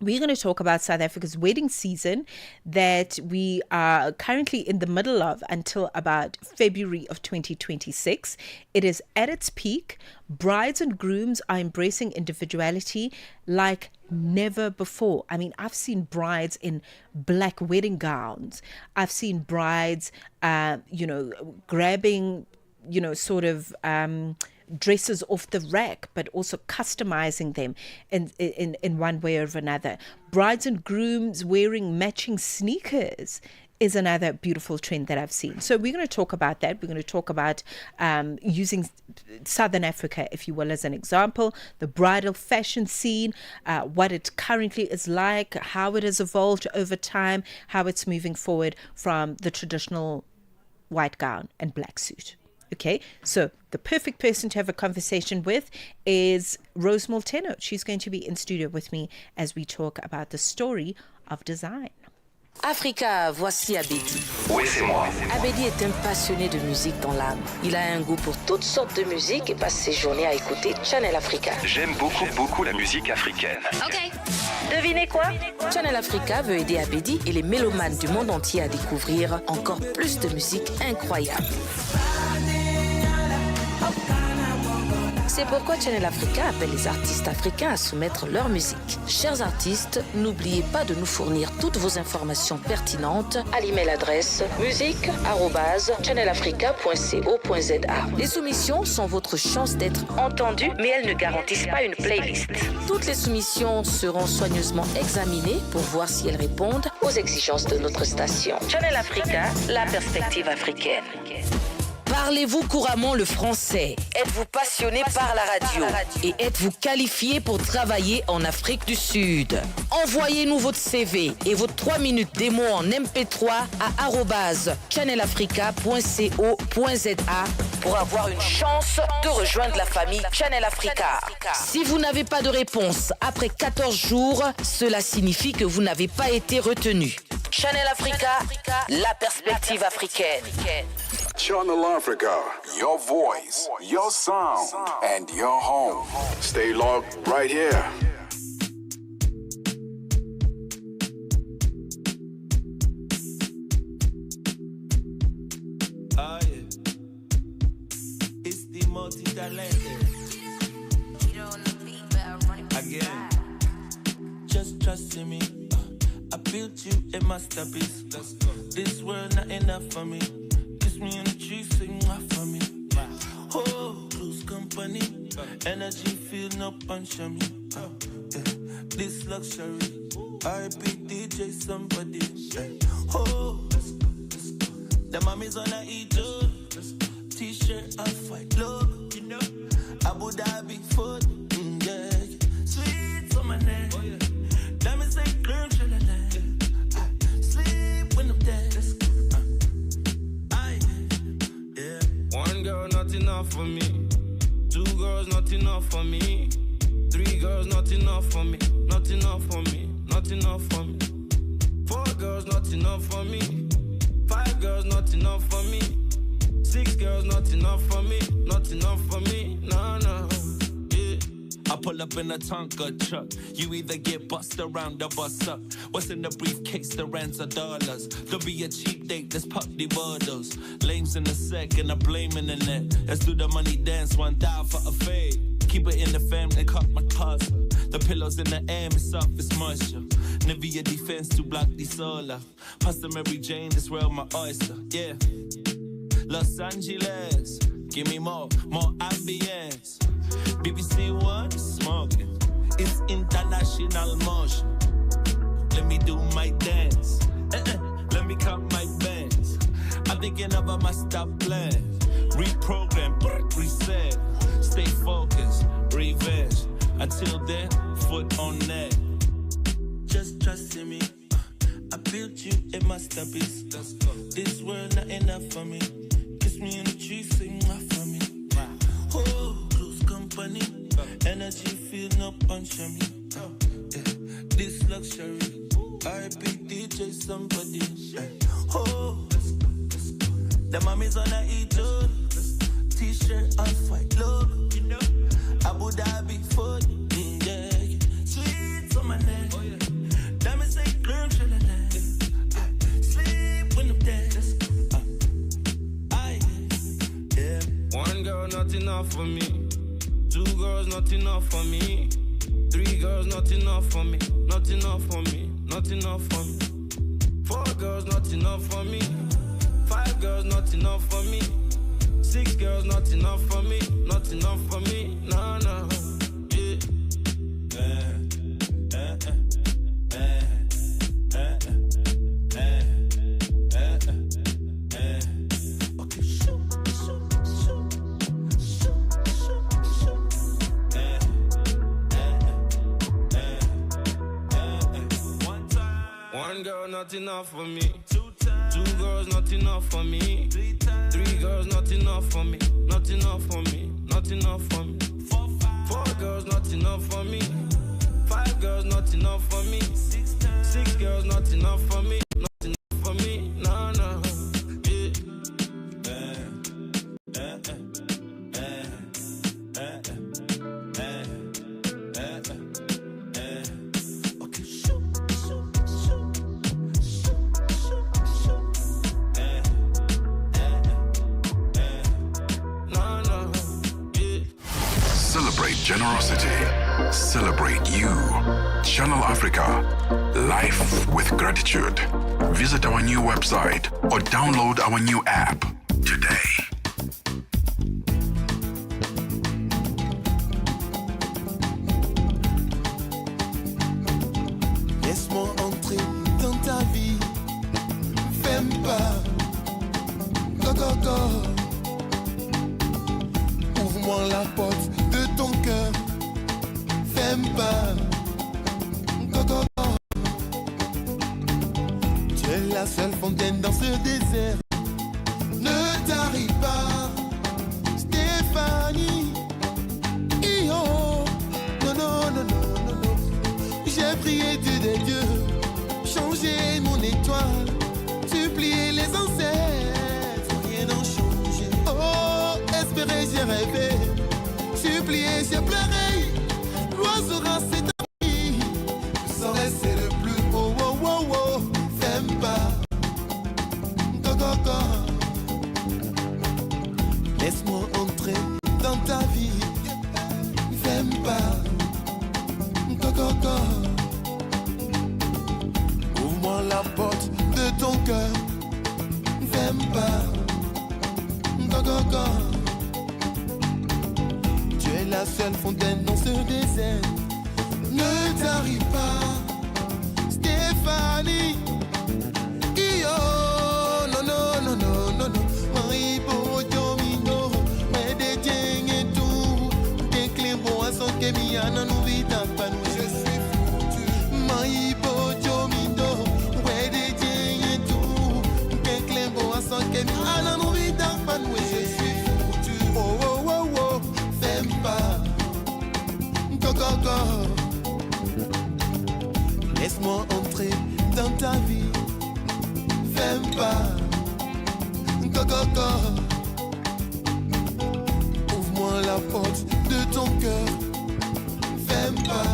We're going to talk about South Africa's wedding season that we are currently in the middle of until about February of 2026. It is at its peak. Brides and grooms are embracing individuality like never before. I mean, I've seen brides in black wedding gowns. I've seen brides, grabbing, dresses off the rack, but also customizing them in one way or another. Brides and grooms wearing matching sneakers is another beautiful trend that I've seen. So we're going to talk about that. We're going to talk about using Southern Africa, if you will, as an example, the bridal fashion scene, what it currently is like, how it has evolved over time, how it's moving forward from the traditional white gown and black suit. Okay, so the perfect person to have a conversation with is Rose Molteno. She's going to be in studio with me as we talk about the story of design. Africa, voici Abedi. Oui, c'est moi. Abedi est un passionné de musique dans l'âme. Il a un goût pour toutes sortes de musique et passe ses journées à écouter Channel Africa. J'aime beaucoup la musique africaine. Ok. Devinez quoi? Channel Africa veut aider Abedi et les mélomanes du monde entier à découvrir encore plus de musique incroyable. C'est pourquoi Channel Africa appelle les artistes africains à soumettre leur musique. Chers artistes, n'oubliez pas de nous fournir toutes vos informations pertinentes à l'email adresse musique@channelafrica.co.za. Les soumissions sont votre chance d'être entendues, mais elles ne garantissent pas une playlist. Toutes les soumissions seront soigneusement examinées pour voir si elles répondent aux exigences de notre station. Channel Africa, la perspective africaine. Parlez-vous couramment le français? Êtes-vous passionné par la radio? Et êtes-vous qualifié pour travailler en Afrique du Sud? Envoyez-nous votre CV et vos 3 minutes démo en MP3 à @channelafrica.co.za pour avoir une chance de rejoindre la famille Channel Africa. Si vous n'avez pas de réponse après 14 jours, cela signifie que vous n'avez pas été retenu. Channel Africa, la perspective africaine. Channel Africa, your voice, your sound, and your home. Stay logged right here. Oh yeah, it's the multi-talented. Again, just trust in me. I built you a masterpiece. This world not enough for me. Me in the trees, sing off for me. Oh, close company. Energy feel no punch on me. Yeah. This luxury. R.I.P. DJ somebody. Oh, the mommy's on a Egypt. T-shirt off white logo. You know, Abu Dhabi foot. Yeah. Sweet on my neck. Diamonds ain't clear, sleep when I'm dead. One girl, not enough for me. 2 girls, not enough for me. 3 girls, not enough for me. Not enough for me. Not enough for me. 4 girls, not enough for me. 5 girls, not enough for me. 6 girls, not enough for me. Not enough for me. No, no. I pull up in a Tonka truck. You either get bust around or bust up. What's in the briefcase? The rands of dollars. Don't be a cheap date, let's pop the bottles. Lames in a sec and I blame in the net. Let's do the money dance, one die for a fade. Keep it in the fam and cut my cars. The pillows in the air, it's soft, it's moisture. Nivea defense to block the solar. Pasta Mary Jane, this world my oyster. Yeah. Los Angeles, give me more ambience. BBC One smoking, it's international motion. Let me do my dance, let me count my bands. I'm thinking of a master plan, reprogram, reset, stay focused, revenge. Until then, foot on neck. Just trust in me, I built you a masterpiece. This world not enough for me. Kiss me in the trees, sing off for me. Oh, company. Energy feel no punch on me. Yeah. This luxury. R.I.P. DJ somebody. Oh, the mommy's on a Egypt. T-shirt off white logo. You know, Abu Dhabi foot. Yeah. Sweet on my neck. Diamonds ain't clear, sleep when I'm dead. Yeah. 1 girl not enough for me. 2 girls, not enough for me. 3 girls, not enough for me. Not enough for me. Not enough for me. 4 girls, not enough for me. 5 girls, not enough for me. 6 girls, not enough for me. Not enough for me. No, no. Yeah. Okay, shoot. One girl, not enough for me. 2 girls, not enough for me. 3 girls, not enough for me. Not enough for me. Not enough for me. 4 girls, not enough for me. 5 girls, not enough for me. 6 girls, not enough for me. celebrate generosity, celebrate you. Channel Africa, life with gratitude. Visit our new website or download our new app today. Laisse-moi entrer dans ta vie. Fais-moi pas. Go, go, go. Ouvre-moi la porte de ton cœur. Fais-moi pas. Go, go, go. Tu es la seule fontaine dans ce désert. Ne t'arrive pas, Stéphanie. Yo. Non, non, non, non, non, non. J'ai prié Dieu des dieux, changé mon étoile, supplié les ancêtres, rien n'a changé. Oh, espéré, j'ai rêvé, supplié, j'ai pleuré. L'oiseau s'est ami, sans rester le plus haut, oh, oh, oh. Fais pas, go, go, go. Laisse-moi entrer dans ta vie. Fais pas, go, go, go. Ouvre-moi la porte de ton cœur. Fais pas, go, go, go. Tu es la seule fontaine dans ce désert. Ne t'arrive pas, Stéphanie. Yo, non, non, non, non, non, non. Maribo, domino, mais des djeng et tout. Des clés bon à son kémiana, nous vite à pas nous. Je suis foutu. Maribo, domino, ouais, des djeng et tout. Des clés bon à son kémiana, nous vite à pas nous. Je suis foutu. Oh, oh, oh, oh. Fais pas. Go, go, go. Laisse-moi entrer dans ta vie. Fais pas, go, go, go. Ouvre-moi la porte de ton cœur. Fais pas,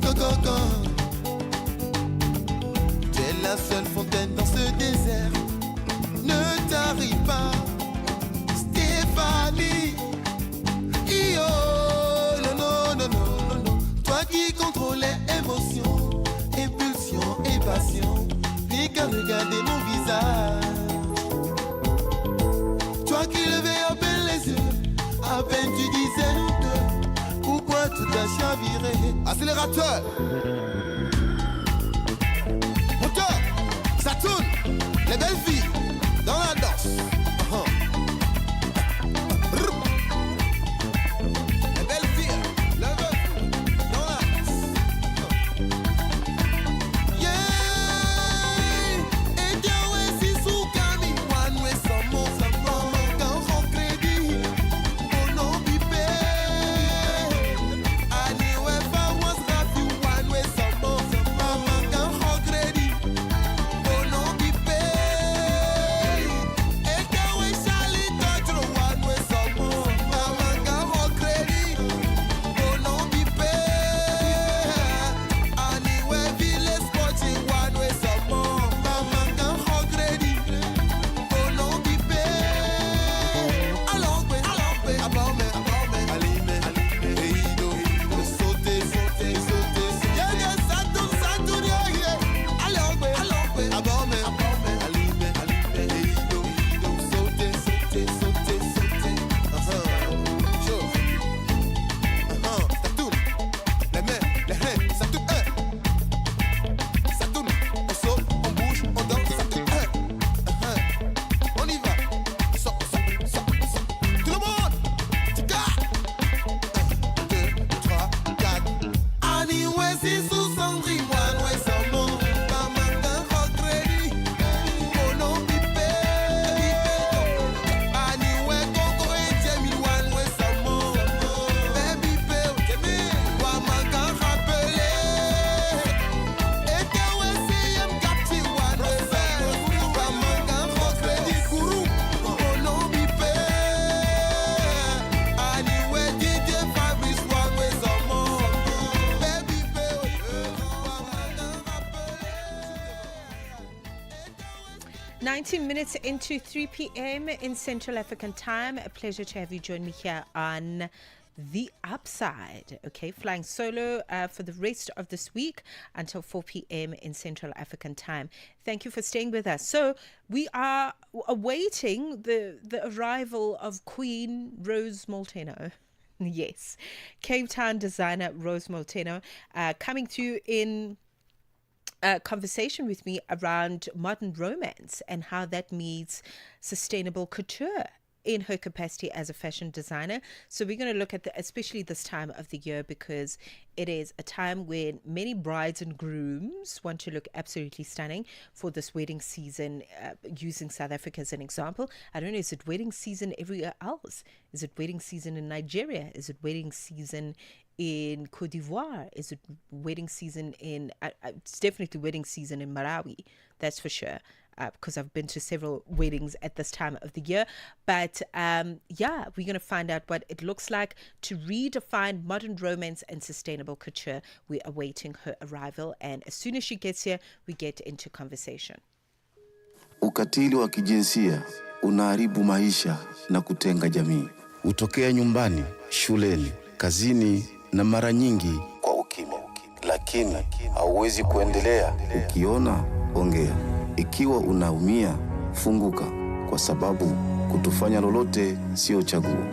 go, go, go. Tu es la seule fontaine dans ce désert. Ne t'arrive pas, Stéphanie. Yo, non, non, non, non, non, non. Toi qui contrôles les émotions, impulsions et passions. Puis qu'à regarder mon visage. Toi qui levais à peine les yeux, à peine tu disais nous deux. Pourquoi tout a chaviré? Accélérateur. Moteur. Ça tourne. Les belles filles dans la danse. Les belles filles, levez dans la danse. Nineteen minutes into 3 p.m. in Central African Time. A pleasure to have you join me here on The Upside, okay, flying solo for the rest of this week until 4 p.m. in Central African time. Thank you for staying with us. So we are awaiting the arrival of Queen Rose Molteno. Yes, Cape Town designer Rose Molteno coming to you in conversation with me around modern romance and how that meets sustainable couture in her capacity as a fashion designer. So we're going to look at especially this time of the year, because it is a time when many brides and grooms want to look absolutely stunning for this wedding season, using South Africa as an example. I don't know, is it wedding season everywhere else? Is it wedding season in Nigeria? Is it wedding season in Cote d'Ivoire? Is it wedding season in... it's definitely wedding season in Malawi, that's for sure. Because I've been to several weddings at this time of the year. But yeah, we're going to find out what it looks like to redefine modern romance and sustainable couture. We're awaiting her arrival. And as soon as she gets here, we get into conversation. Ukatili wa kijinsia unaharibu maisha na kutenga jamii. Hutokea nyumbani, shuleni, kazini na mara nyingi kwa ukimya. Lakini hauwezi kuendelea. Ukiona, ongea. Ikiwa unaumia, funguka, kwa sababu kutofanya lolote sio chaguo.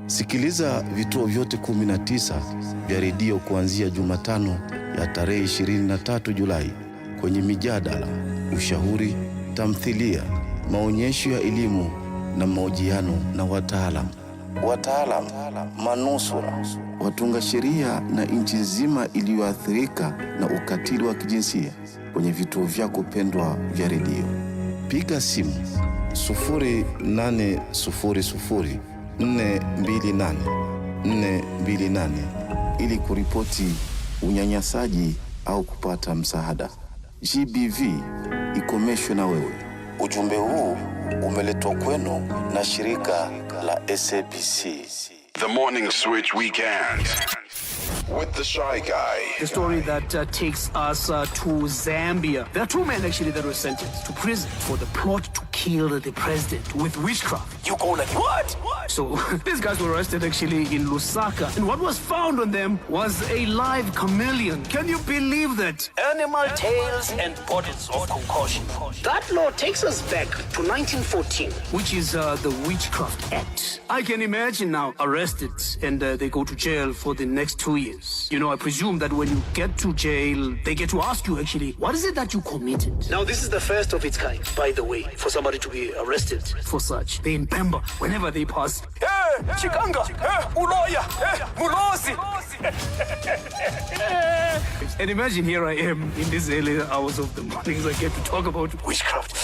Sikiliza vituo vyote 19 vya redio kuanzia Jumatano ya tarehe 23 Julai kwenye mijadala, ushauri, tamthilia, maonyesho ya elimu na mahojiano na wataalamu, manusura, watunga sheria na nchi nzima iliyoathirika na ukatili wa kijinsia kwenye vituo vyako pendwa vya redio. Piga simu 0800-428-428 ili kuripoti unyanyasaji au kupata msaada. GBV, ikomeshwe na wewe. Ujumbe huu umeletwa kwenu na shirika la SABC. The Morning Switch Weekend with the Shy Guy. The story that takes us to Zambia. There are two men actually that were sentenced to prison for the plot to kill the president with witchcraft. You go like, what? So these guys were arrested actually in Lusaka, and what was found on them was a live chameleon. Can you believe that? Animal tails and bottles of concoction. That law takes us back to 1914, which is the Witchcraft Act. I can imagine now arrested and they go to jail for the next 2 years. You know, I presume that when you get to jail, they get to ask you actually, what is it that you committed? Now, this is the first of its kind, by the way, for somebody to be arrested for such. They in Pemba, whenever they pass, hey, Chikanga, hey, Uloya, hey, Mulosi. And imagine here I am in these early hours of the mornings, I get to talk about witchcraft.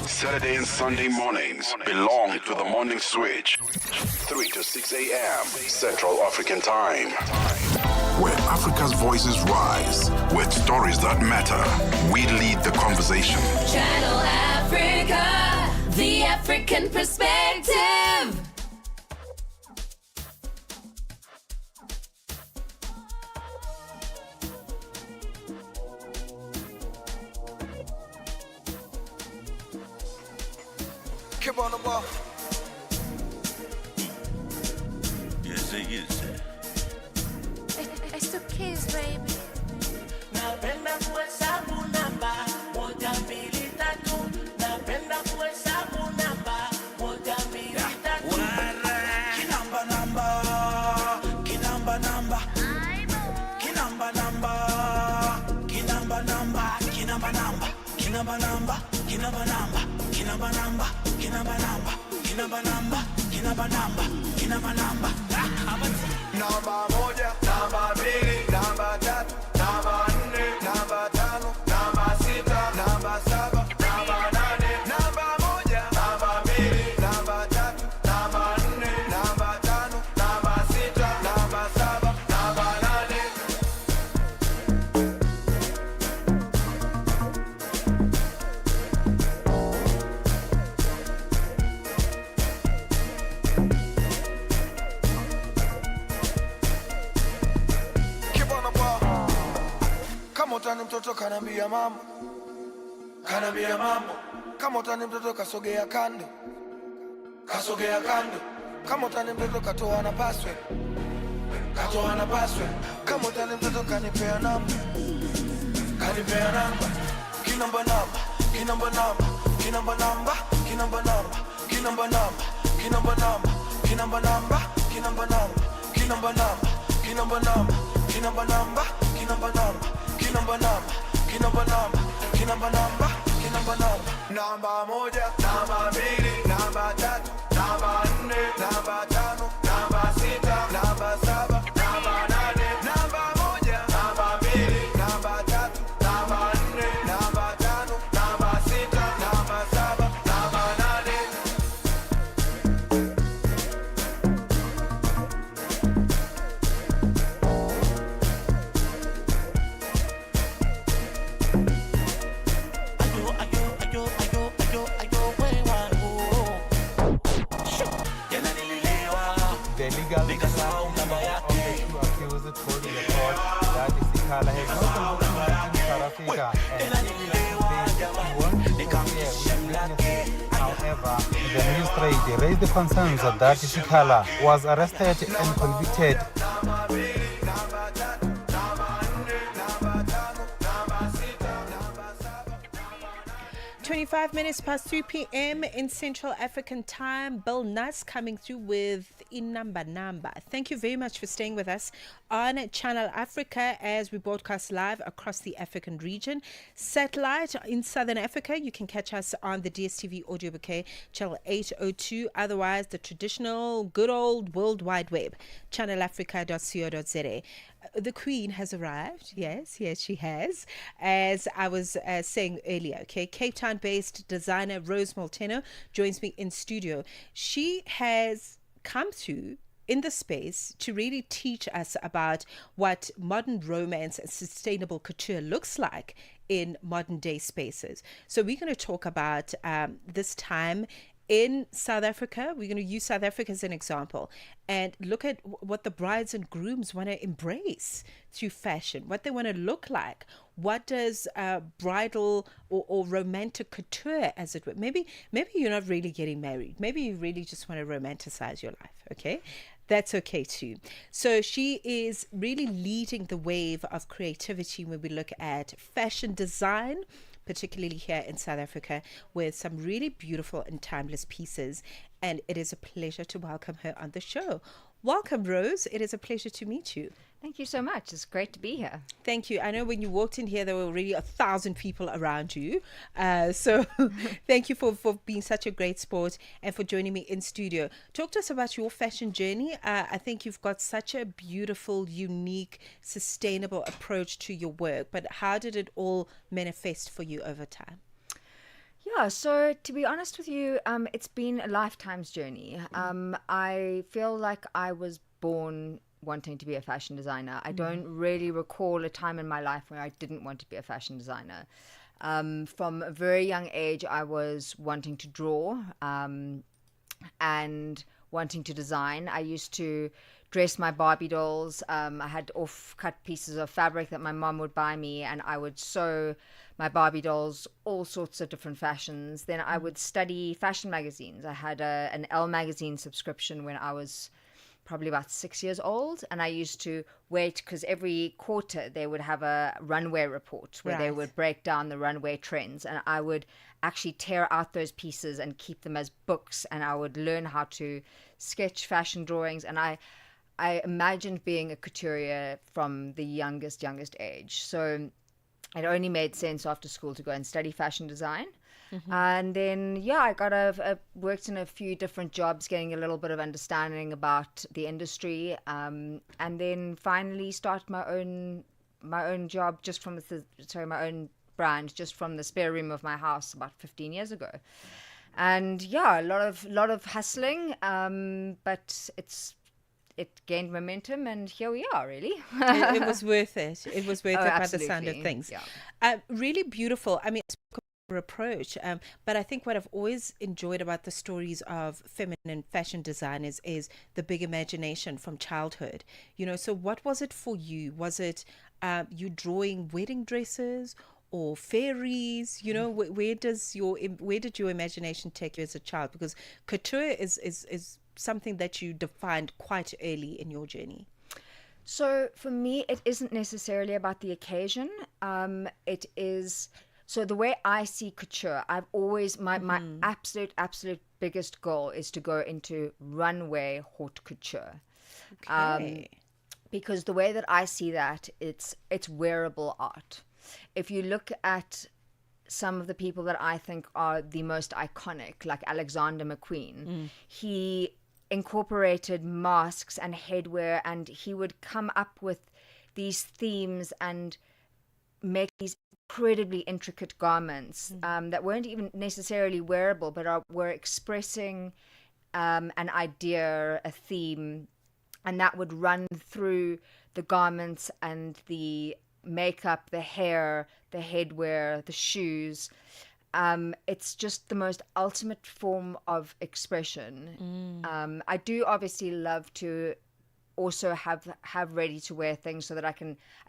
Saturday and Sunday mornings belong to the Morning Switch. 3 to 6 a.m. Central African Time. Where Africa's voices rise with stories that matter. We lead the conversation. Channel Africa, the African perspective. Keep on the ball. Yes, It's the kids, baby. Napenda kuhesabu namba 1, 2, 3. Napenda kuhesabu namba 1, 2, 3. Kinamba namba, kinamba namba, kinamba namba, kinamba namba, kinamba namba, kinamba namba, kinamba namba, kinamba namba, kinamba namba, kinamba namba, kinamba namba, kinamba namba. Namba 1, namba 2, namba 3, namba 4, namba 5, namba 6, namba 7, namba 8, namba 1, namba 2, namba 3, namba 4, namba 5, namba 6, namba 7, namba 8. Keep on the ball. Kama utani mtoto kanambia mambo, kanambia mambo. Kama utani mtoto kasogea kando, kasogea kando. Kama utani mtoto katoa na password, katoa password. Kama utani mtoto kanipea namba. Kanipea namba. Kinamba namba. Kinamba namba. Kinamba namba. Kinamba namba. Kinamba namba. Kinamba namba. Kinamba namba. Kinamba namba. Kinamba namba. Kinamba namba. Kinamba namba. Kinamba namba. Kinamba namba. Kinamba namba. Kinamba namba. Kinamba namba. Namba moja, namba mbili, namba tatu, namba nne, namba tano, namba sita, namba saba, namba nane, namba moja, namba mbili, namba tatu, namba nne, namba tano, namba sita, namba saba, namba nane. magistrate raised the concerns that Isikala was arrested and convicted. 25 minutes past 3 p.m. in Central African Time. Bill Nuss coming through with Inamba Namba. Thank you very much for staying with us on Channel Africa as we broadcast live across the African region. Satellite in Southern Africa, you can catch us on the DSTV audio bouquet, channel 802. Otherwise, the traditional good old World Wide Web, channelafrica.co.za. The Queen has arrived. Yes, she has. As I was saying earlier, okay, Cape Town-based designer Rose Molteno joins me in studio. She has come through in the space to really teach us about what modern romance and sustainable couture looks like in modern day spaces. So we're going to talk about this time in South Africa. We're going to use South Africa as an example and look at what the brides and grooms want to embrace through fashion, what they want to look like. What does bridal or romantic couture, as it were? Maybe you're not really getting married. Maybe you really just want to romanticize your life, okay? That's okay too. So she is really leading the wave of creativity when we look at fashion design, particularly here in South Africa, with some really beautiful and timeless pieces. And it is a pleasure to welcome her on the show. Welcome, Rose. It is a pleasure to meet you. Thank you so much. It's great to be here. Thank you. I know when you walked in here, there were already 1,000 people around you. So thank you for being such a great sport and for joining me in studio. Talk to us about your fashion journey. I think you've got such a beautiful, unique, sustainable approach to your work. But how did it all manifest for you over time? Yeah, so to be honest with you, it's been a lifetime's journey. I feel like I was born wanting to be a fashion designer. I don't really recall a time in my life where I didn't want to be a fashion designer. From a very young age, I was wanting to draw and wanting to design. I used to dress my Barbie dolls. I had off-cut pieces of fabric that my mom would buy me, and I would sew my Barbie dolls all sorts of different fashions. Then I would study fashion magazines. I had an Elle magazine subscription when I was probably about 6 years old, and I used to wait because every quarter they would have a runway report where they would break down the runway trends, and I would actually tear out those pieces and keep them as books, and I would learn how to sketch fashion drawings, and I imagined being a couturier from the youngest age. So it only made sense after school to go and study fashion design. And then, I got worked in a few different jobs, getting a little bit of understanding about the industry, and then finally start my own job just from my own brand just from the spare room of my house about 15 years ago. And a lot of hustling, but it gained momentum, and here we are, really. It was worth it. It was worth it by the absolutely. sound of things. Yeah. Really beautiful. I mean, approach, but I think what I've always enjoyed about the stories of feminine fashion designers is the big imagination from childhood. So what was it for you? Was it you drawing wedding dresses or fairies? Where did your imagination take you as a child? Because couture is something that you defined quite early in your journey. So for me, it isn't necessarily about the occasion. It is so the way I see couture. I've always my absolute biggest goal is to go into runway haute couture. Okay. Because the way that I see that, it's wearable art. If you look at some of the people that I think are the most iconic, like Alexander McQueen, he incorporated masks and headwear, and he would come up with these themes and make these incredibly intricate garments that weren't even necessarily wearable, but were expressing an idea, a theme, and that would run through the garments and the makeup, the hair, the headwear, the shoes. It's just the most ultimate form of expression. I do obviously love to also have ready to wear things so that I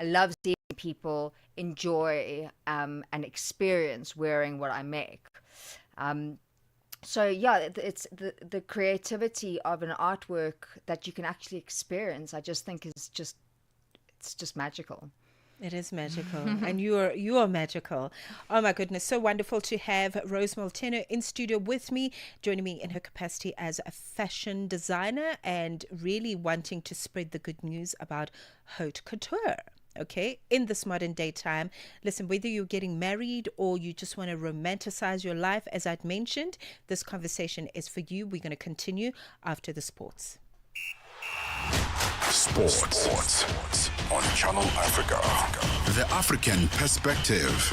love seeing people enjoy and experience wearing what I make. So yeah, it's the creativity of an artwork that you can actually experience. I just think it's just magical. It is magical, and you are magical. Oh my goodness, so wonderful to have Rose Molteno in studio with me, joining me in her capacity as a fashion designer and really wanting to spread the good news about haute couture. Okay, in this modern day time, listen, whether you're getting married or you just want to romanticize your life, as I'd mentioned, this conversation is for you. We're going to continue after the sports. Sports on Channel Africa. The African Perspective.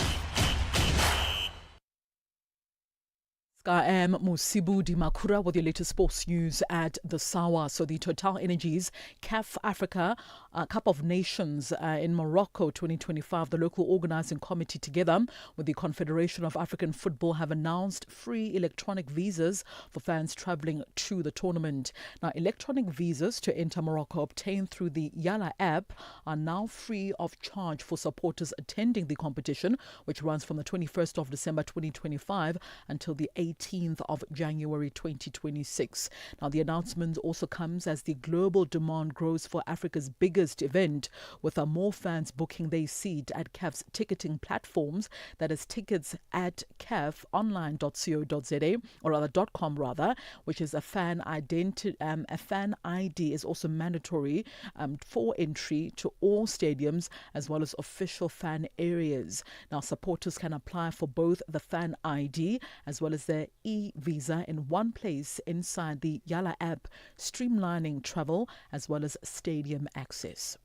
I am Musibu Dimakura with your latest sports news at the Sawa. So the Total Energies CAF Africa Cup of Nations in Morocco 2025, the local organizing committee together with the Confederation of African Football have announced free electronic visas for fans traveling to the tournament. Now, electronic visas to enter Morocco obtained through the Yala app are now free of charge for supporters attending the competition, which runs from the 21st of December 2025 until the 18th of January 2026. Now, the announcement also comes as the global demand grows for Africa's biggest event, with more fans booking their seat at CAF's ticketing platforms, that is tickets at cafonline.co.za, or rather .com rather, which is a fan ID is also mandatory for entry to all stadiums as well as official fan areas. Now, supporters can apply for both the fan ID as well as their e-visa in one place inside the Yala app, streamlining travel as well as stadium access.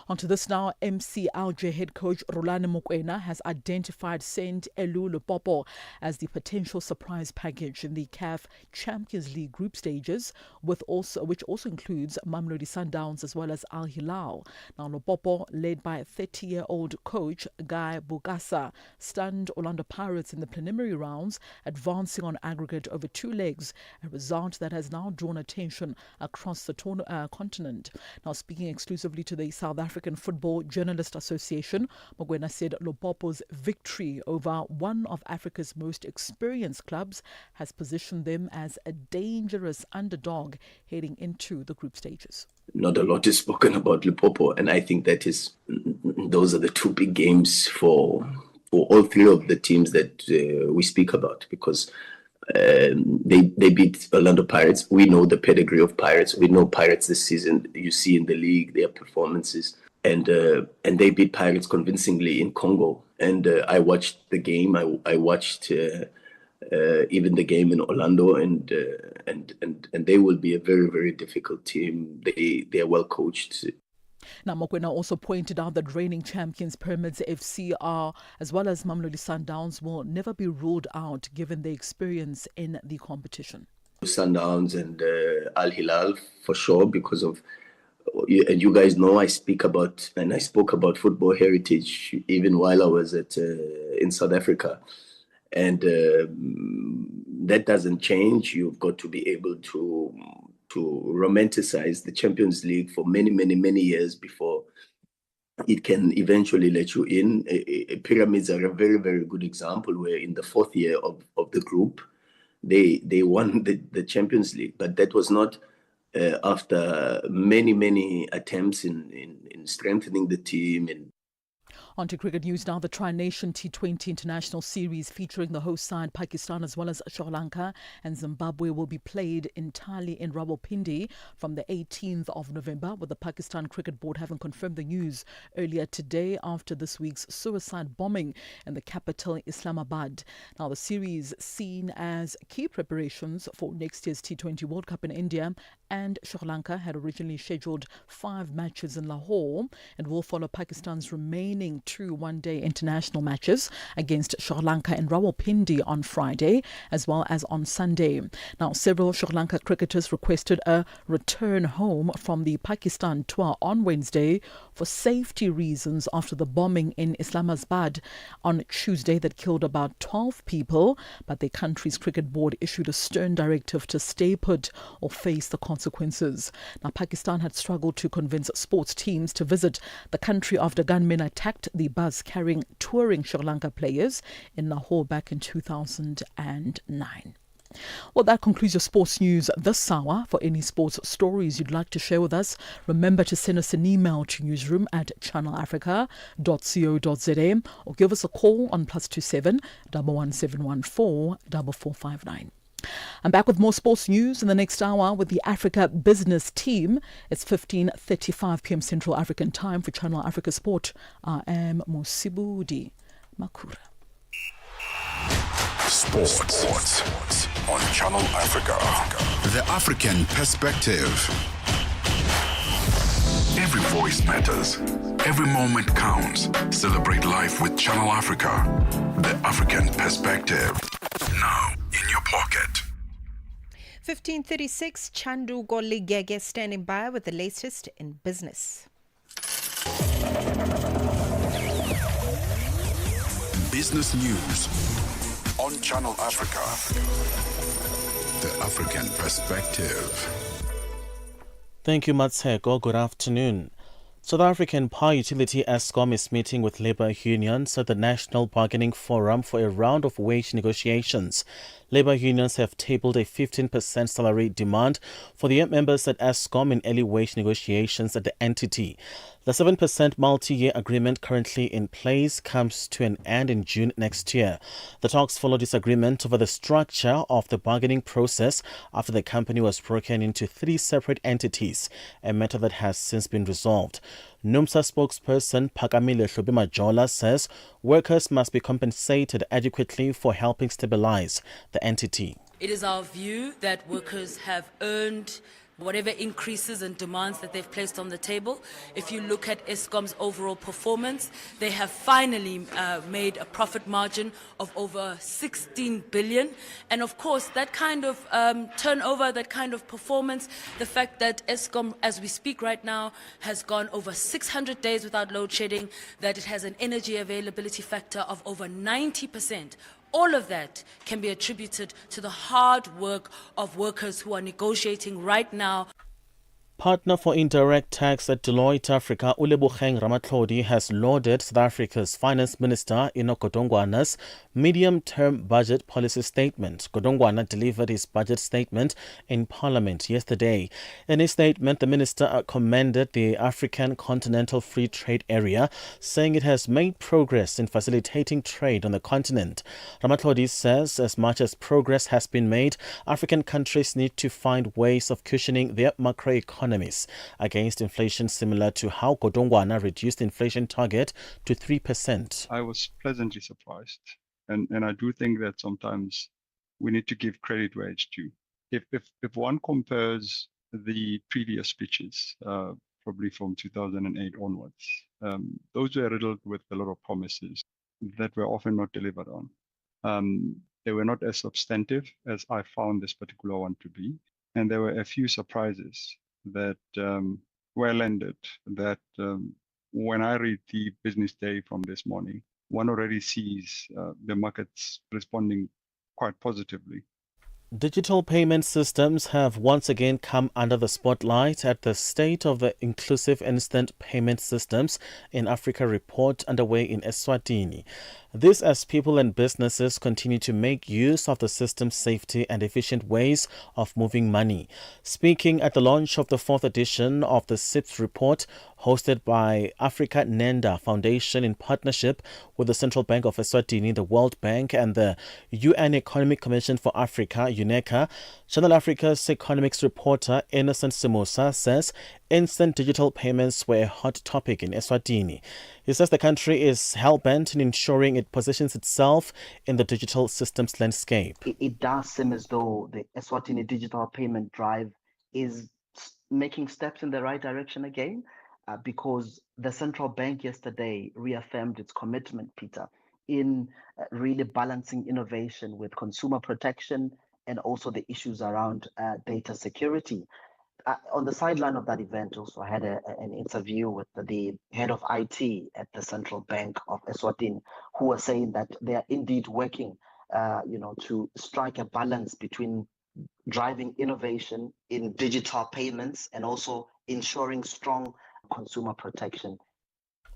Onto this now, MC Alger head coach Rulani Mokoena has identified Saint Elu Lupopo as the potential surprise package in the CAF Champions League group stages, which also includes Mamelodi Sundowns as well as Al Hilal. Now, Lupopo, led by 30-year-old coach Guy Bugasa, stunned Orlando Pirates in the preliminary rounds, advancing on aggregate over 2 legs, a result that has now drawn attention across the continent. Now, speaking exclusively to the South African Football Journalist Association, Mokoena said Lupopo's victory over one of Africa's most experienced clubs has positioned them as a dangerous underdog heading into the group stages. Not a lot is spoken about Limpopo, and I think those are the 2 big games for all 3 of the teams that we speak about, because they beat Orlando Pirates. We know the pedigree of Pirates. We know Pirates this season. You see in the league their performances, and they beat Pirates convincingly in Congo. And I watched the game. I watched even the game in Orlando, and they will be a very, very difficult team. They are well coached. Now, Mokoena also pointed out that reigning champions Pyramids FC as well as Mamelodi Sundowns will never be ruled out given their experience in the competition. Sundowns and Al Hilal for sure, because of, and you guys know I spoke about football heritage even while I was in South Africa, and that doesn't change. You've got to be able to romanticize the Champions League for many, many, many years before it can eventually let you in. Pyramids are a very, very good example, where in the 4th year of the group, they won the Champions League, but that was not after many attempts in strengthening the team. And on to cricket news now. The Tri-Nation T20 International Series featuring the host side Pakistan as well as Sri Lanka and Zimbabwe will be played entirely in Rawalpindi from the 18th of November, with the Pakistan Cricket Board having confirmed the news earlier today after this week's suicide bombing in the capital Islamabad. Now, the series seen as key preparations for next year's T20 World Cup in India, and Sri Lanka had originally scheduled 5 matches in Lahore and will follow Pakistan's remaining 2 one-day international matches against Sri Lanka and Rawalpindi on Friday as well as on Sunday. Now, several Sri Lanka cricketers requested a return home from the Pakistan tour on Wednesday for safety reasons after the bombing in Islamabad on Tuesday that killed about 12 people, but their country's cricket board issued a stern directive to stay put or face the consequences. Now, Pakistan had struggled to convince sports teams to visit the country after gunmen attacked the bus carrying touring Sri Lanka players in Lahore back in 2009. Well, that concludes your sports news this hour. For any sports stories you'd like to share with us, remember to send us an email to newsroom@channelafrica.co.za or give us a call on +27 11714 4459. I'm back with more sports news in the next hour with the Africa Business Team. It's 15:35 p.m. Central African Time for Channel Africa Sport. I am Mosibudi Makura. Sports on Channel Africa. The African perspective. Every voice matters. Every moment counts. Celebrate life with Channel Africa. The African perspective. Now in your pocket. 15:36, Chandu Goligege standing by with the latest in business. Business news on Channel Africa. The African perspective. Thank you, Matseko. Good afternoon. South African Power Utility Eskom is meeting with labour unions at the National Bargaining Forum for a round of wage negotiations. Labour unions have tabled a 15% salary demand for the members at Eskom in early wage negotiations at the entity. The 7% multi-year agreement currently in place comes to an end in June next year. The talks follow disagreement over the structure of the bargaining process after the company was broken into 3 separate entities, a matter that has since been resolved. NUMSA spokesperson Phakamile Hlobi-Majola says workers must be compensated adequately for helping stabilize the entity. It is our view that workers have earned whatever increases and demands that they've placed on the table. If you look at Eskom's overall performance, they have finally made a profit margin of over 16 billion. And of course, that kind of turnover, that kind of performance, the fact that Eskom, as we speak right now, has gone over 600 days without load shedding, that it has an energy availability factor of over 90%. All of that can be attributed to the hard work of workers who are negotiating right now. Partner for Indirect Tax at Deloitte Africa, Uleboheng Ramatlhodi, has lauded South Africa's Finance Minister Enoch Godongwana's medium-term budget policy statement. Godongwana delivered his budget statement in Parliament yesterday. In his statement, the minister commended the African Continental Free Trade Area, saying it has made progress in facilitating trade on the continent. Ramatlhodi says as much as progress has been made, African countries need to find ways of cushioning their macroeconomies against inflation, similar to how Godongwana reduced the inflation target to 3%. I was pleasantly surprised. And I do think that sometimes we need to give credit where it's due. If one compares the previous speeches, probably from 2008 onwards, those were riddled with a lot of promises that were often not delivered on. They were not as substantive as I found this particular one to be. And there were a few surprises that were landed that when I read the business day from this morning, one already sees the markets responding quite positively. Digital payment systems have once again come under the spotlight at the State of the Inclusive Instant Payment Systems in Africa report underway in Eswatini. This as people and businesses continue to make use of the system's safety and efficient ways of moving money. Speaking at the launch of the 4th edition of the SIPS report, hosted by Africa Nenda Foundation in partnership with the Central Bank of Eswatini, the World Bank and the UN Economic Commission for Africa, UNECA, Channel Africa's economics reporter Innocent Simusa says instant digital payments were a hot topic in Eswatini. He says the country is hell-bent in ensuring it positions itself in the digital systems landscape. It does seem as though the Eswatini digital payment drive is making steps in the right direction again, because the central bank yesterday reaffirmed its commitment, Peter, in really balancing innovation with consumer protection and also the issues around data security. On the sideline of that event, also, I had an interview with the head of IT at the Central Bank of Eswatini, who was saying that they are indeed working, to strike a balance between driving innovation in digital payments and also ensuring strong consumer protection.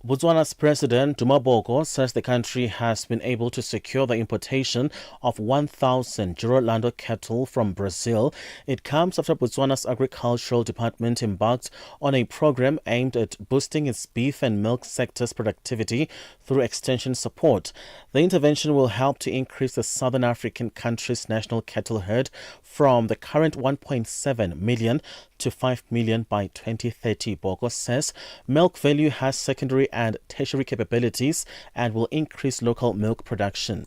Botswana's President Duma Boko says the country has been able to secure the importation of 1,000 Girolando cattle from Brazil. It comes after Botswana's Agricultural Department embarked on a program aimed at boosting its beef and milk sector's productivity through extension support. The intervention will help to increase the Southern African country's national cattle herd from the current 1.7 million to 5 million by 2030. Boko says milk value has secondary and tertiary capabilities and will increase local milk production.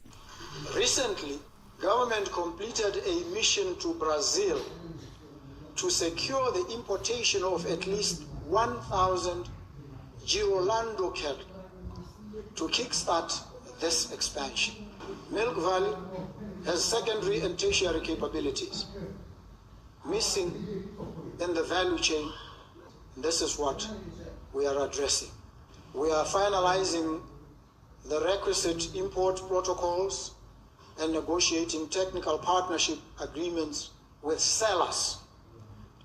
Recently, government completed a mission to Brazil to secure the importation of at least 1,000 Girolando cattle to kickstart this expansion. Milk Valley has secondary and tertiary capabilities missing in the value chain. This is what we are addressing. We are finalizing the requisite import protocols and negotiating technical partnership agreements with sellers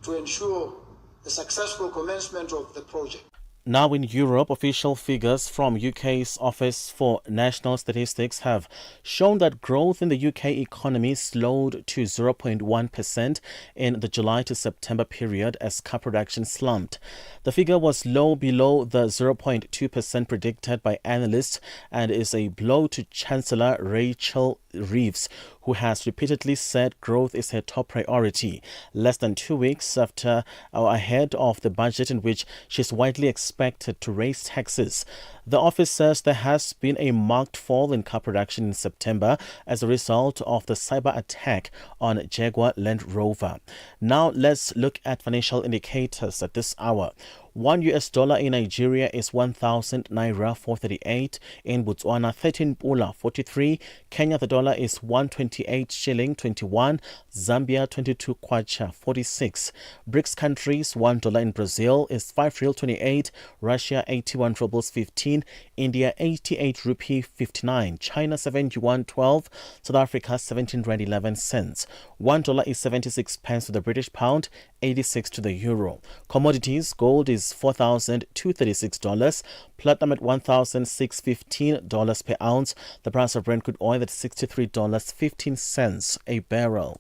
to ensure the successful commencement of the project. Now in Europe, official figures from UK's Office for National Statistics have shown that growth in the UK economy slowed to 0.1% in the July to September period as car production slumped. The figure was low below the 0.2% predicted by analysts and is a blow to Chancellor Rachel Reeves, who has repeatedly said growth is her top priority, less than 2 weeks after or ahead of the budget in which she is widely expected to raise taxes. The office says there has been a marked fall in car production in September as a result of the cyber attack on Jaguar Land Rover. Now let's look at financial indicators at this hour. $1 in Nigeria is 1,000 naira 438. In Botswana, 13 pula 43. Kenya, the dollar is 128 shilling 21. Zambia, 22 kwacha 46. BRICS countries, $1 in Brazil is 5 real 28. Russia, 81 rubles 15. India, 88 rupee 59. China, 7 yuan 12. South Africa, 17 rand 11 cents. $1 is 76 pence to the British pound, 86 to the euro. Commodities, gold is $4,236, platinum at $1,615 per ounce, the price of Brent crude oil at $63.15 a barrel.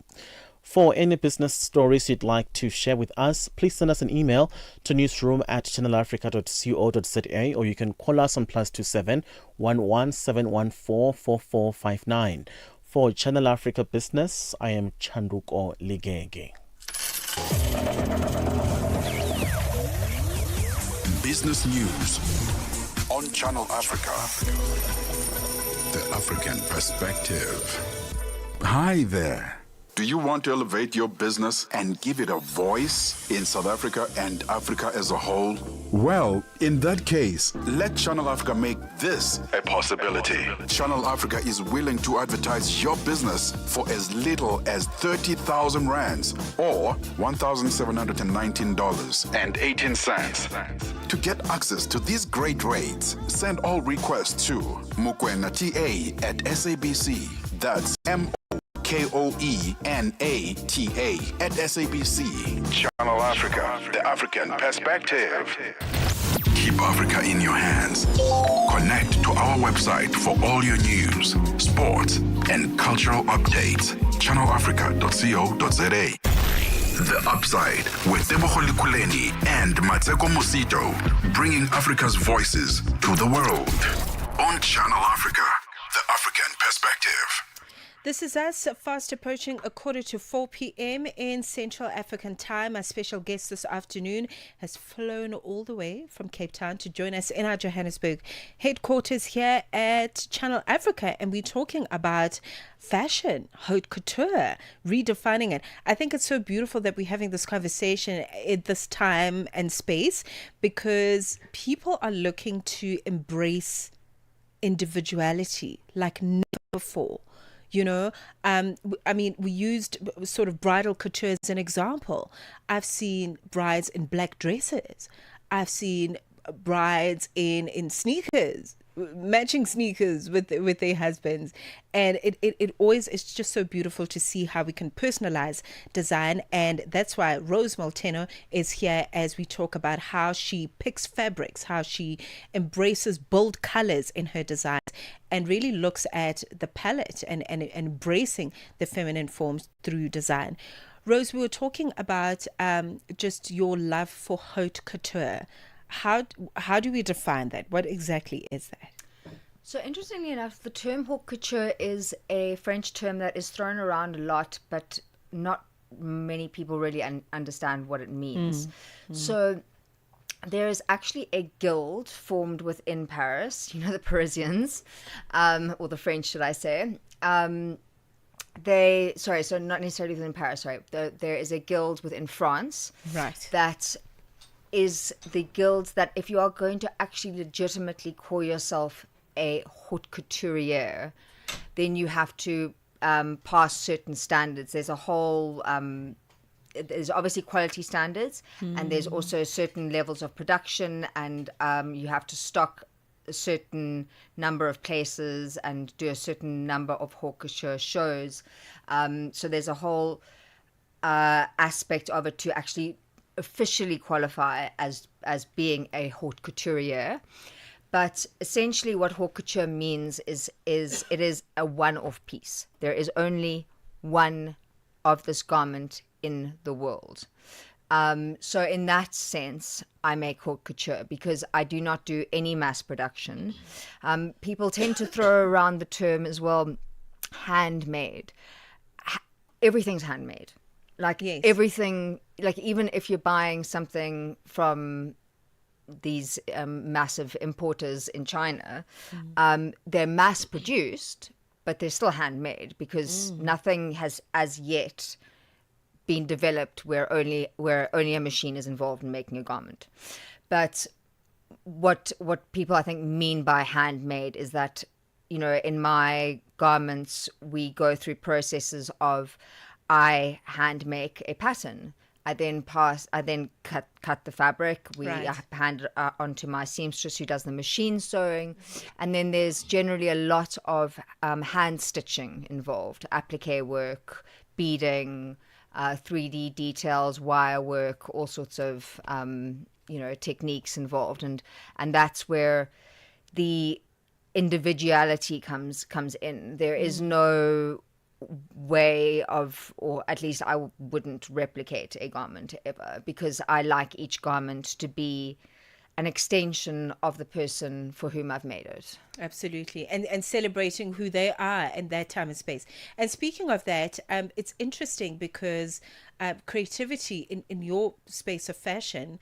For any business stories you'd like to share with us, please send us an email to newsroom@channelafrica.co.za, or you can call us on +27 11 714 4459. For Channel Africa Business, I am Chanduko Ligege. Business News on Channel Africa. The African Perspective. Hi there. Do you want to elevate your business and give it a voice in South Africa and Africa as a whole? Well, in that case, let Channel Africa make this a possibility. Channel Africa is willing to advertise your business for as little as 30,000 rands or $1,719.18. To get access to these great rates, send all requests to mukwena@sabc. That's MOKWENA SABC. Channel Africa, the African perspective. Keep Africa in your hands. Connect to our website for all your news, sports, and cultural updates. channelafrica.co.za. The Upside with Tebogo Likuleni and Matseko Musito, bringing Africa's voices to the world. On Channel Africa, the African perspective. This is us fast approaching 4:45 p.m. in Central African time. Our special guest this afternoon has flown all the way from Cape Town to join us in our Johannesburg headquarters here at Channel Africa. And we're talking about fashion, haute couture, redefining it. I think it's so beautiful that we're having this conversation at this time and space because people are looking to embrace individuality like never before. You know, I mean, we used sort of bridal couture as an example. I've seen brides in black dresses. I've seen brides in sneakers, matching sneakers with their husbands. And it always is just so beautiful to see how we can personalize design. And that's why Rose Molteno is here as we talk about how she picks fabrics, how she embraces bold colors in her designs and really looks at the palette and embracing the feminine forms through design. Rose, we were talking about just your love for haute couture. How do we define that? What exactly is that? So interestingly enough, the term haute couture is a French term that is thrown around a lot, but not many people really understand what it means. So there is actually a guild formed within Paris, you know, the Parisians, or the French, should I say. So not necessarily within Paris, sorry. There is a guild within France. Right. That is the guild that if you are going to actually legitimately call yourself a haute couturier, then you have to pass certain standards. There's a whole... there's obviously quality standards and there's also certain levels of production and you have to stock a certain number of places and do a certain number of haute couture shows. So there's a whole aspect of it to actually officially qualify as being a haute couturier. But essentially what haute couture means is it is a one-off piece. There is only one of this garment in the world. So in that sense, I make haute couture because I do not do any mass production. People tend to throw around the term as well, handmade. Everything's handmade. Like yes. Everything, like even if you're buying something from these massive importers in China, they're mass produced, but they're still handmade because nothing has as yet been developed where only a machine is involved in making a garment. But what people I think mean by handmade is that, you know, in my garments we go through processes of I hand make a pattern. I then cut the fabric. We hand it onto my seamstress who does the machine sewing, and then there's generally a lot of hand stitching involved, applique work, beading, 3D details, wire work, all sorts of techniques involved, and that's where the individuality comes in. There is no way of, or at least I wouldn't replicate a garment ever, because I like each garment to be an extension of the person for whom I've made it. Absolutely. And celebrating who they are in that time and space. And speaking of that, it's interesting because creativity in your space of fashion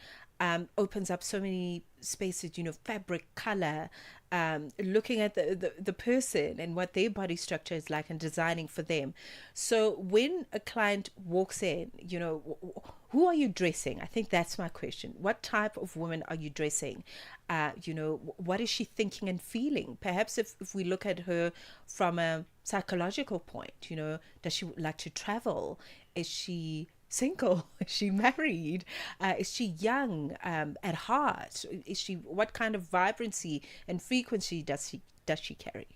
opens up so many spaces, fabric, color, looking at the person and what their body structure is like and designing for them. So when a client walks in, who are you dressing? I think that's my question. What type of woman are you dressing? What is she thinking and feeling? Perhaps if we look at her from a psychological point, does she like to travel? Is she single? Is she married? Is she young at heart? What kind of vibrancy and frequency does she carry?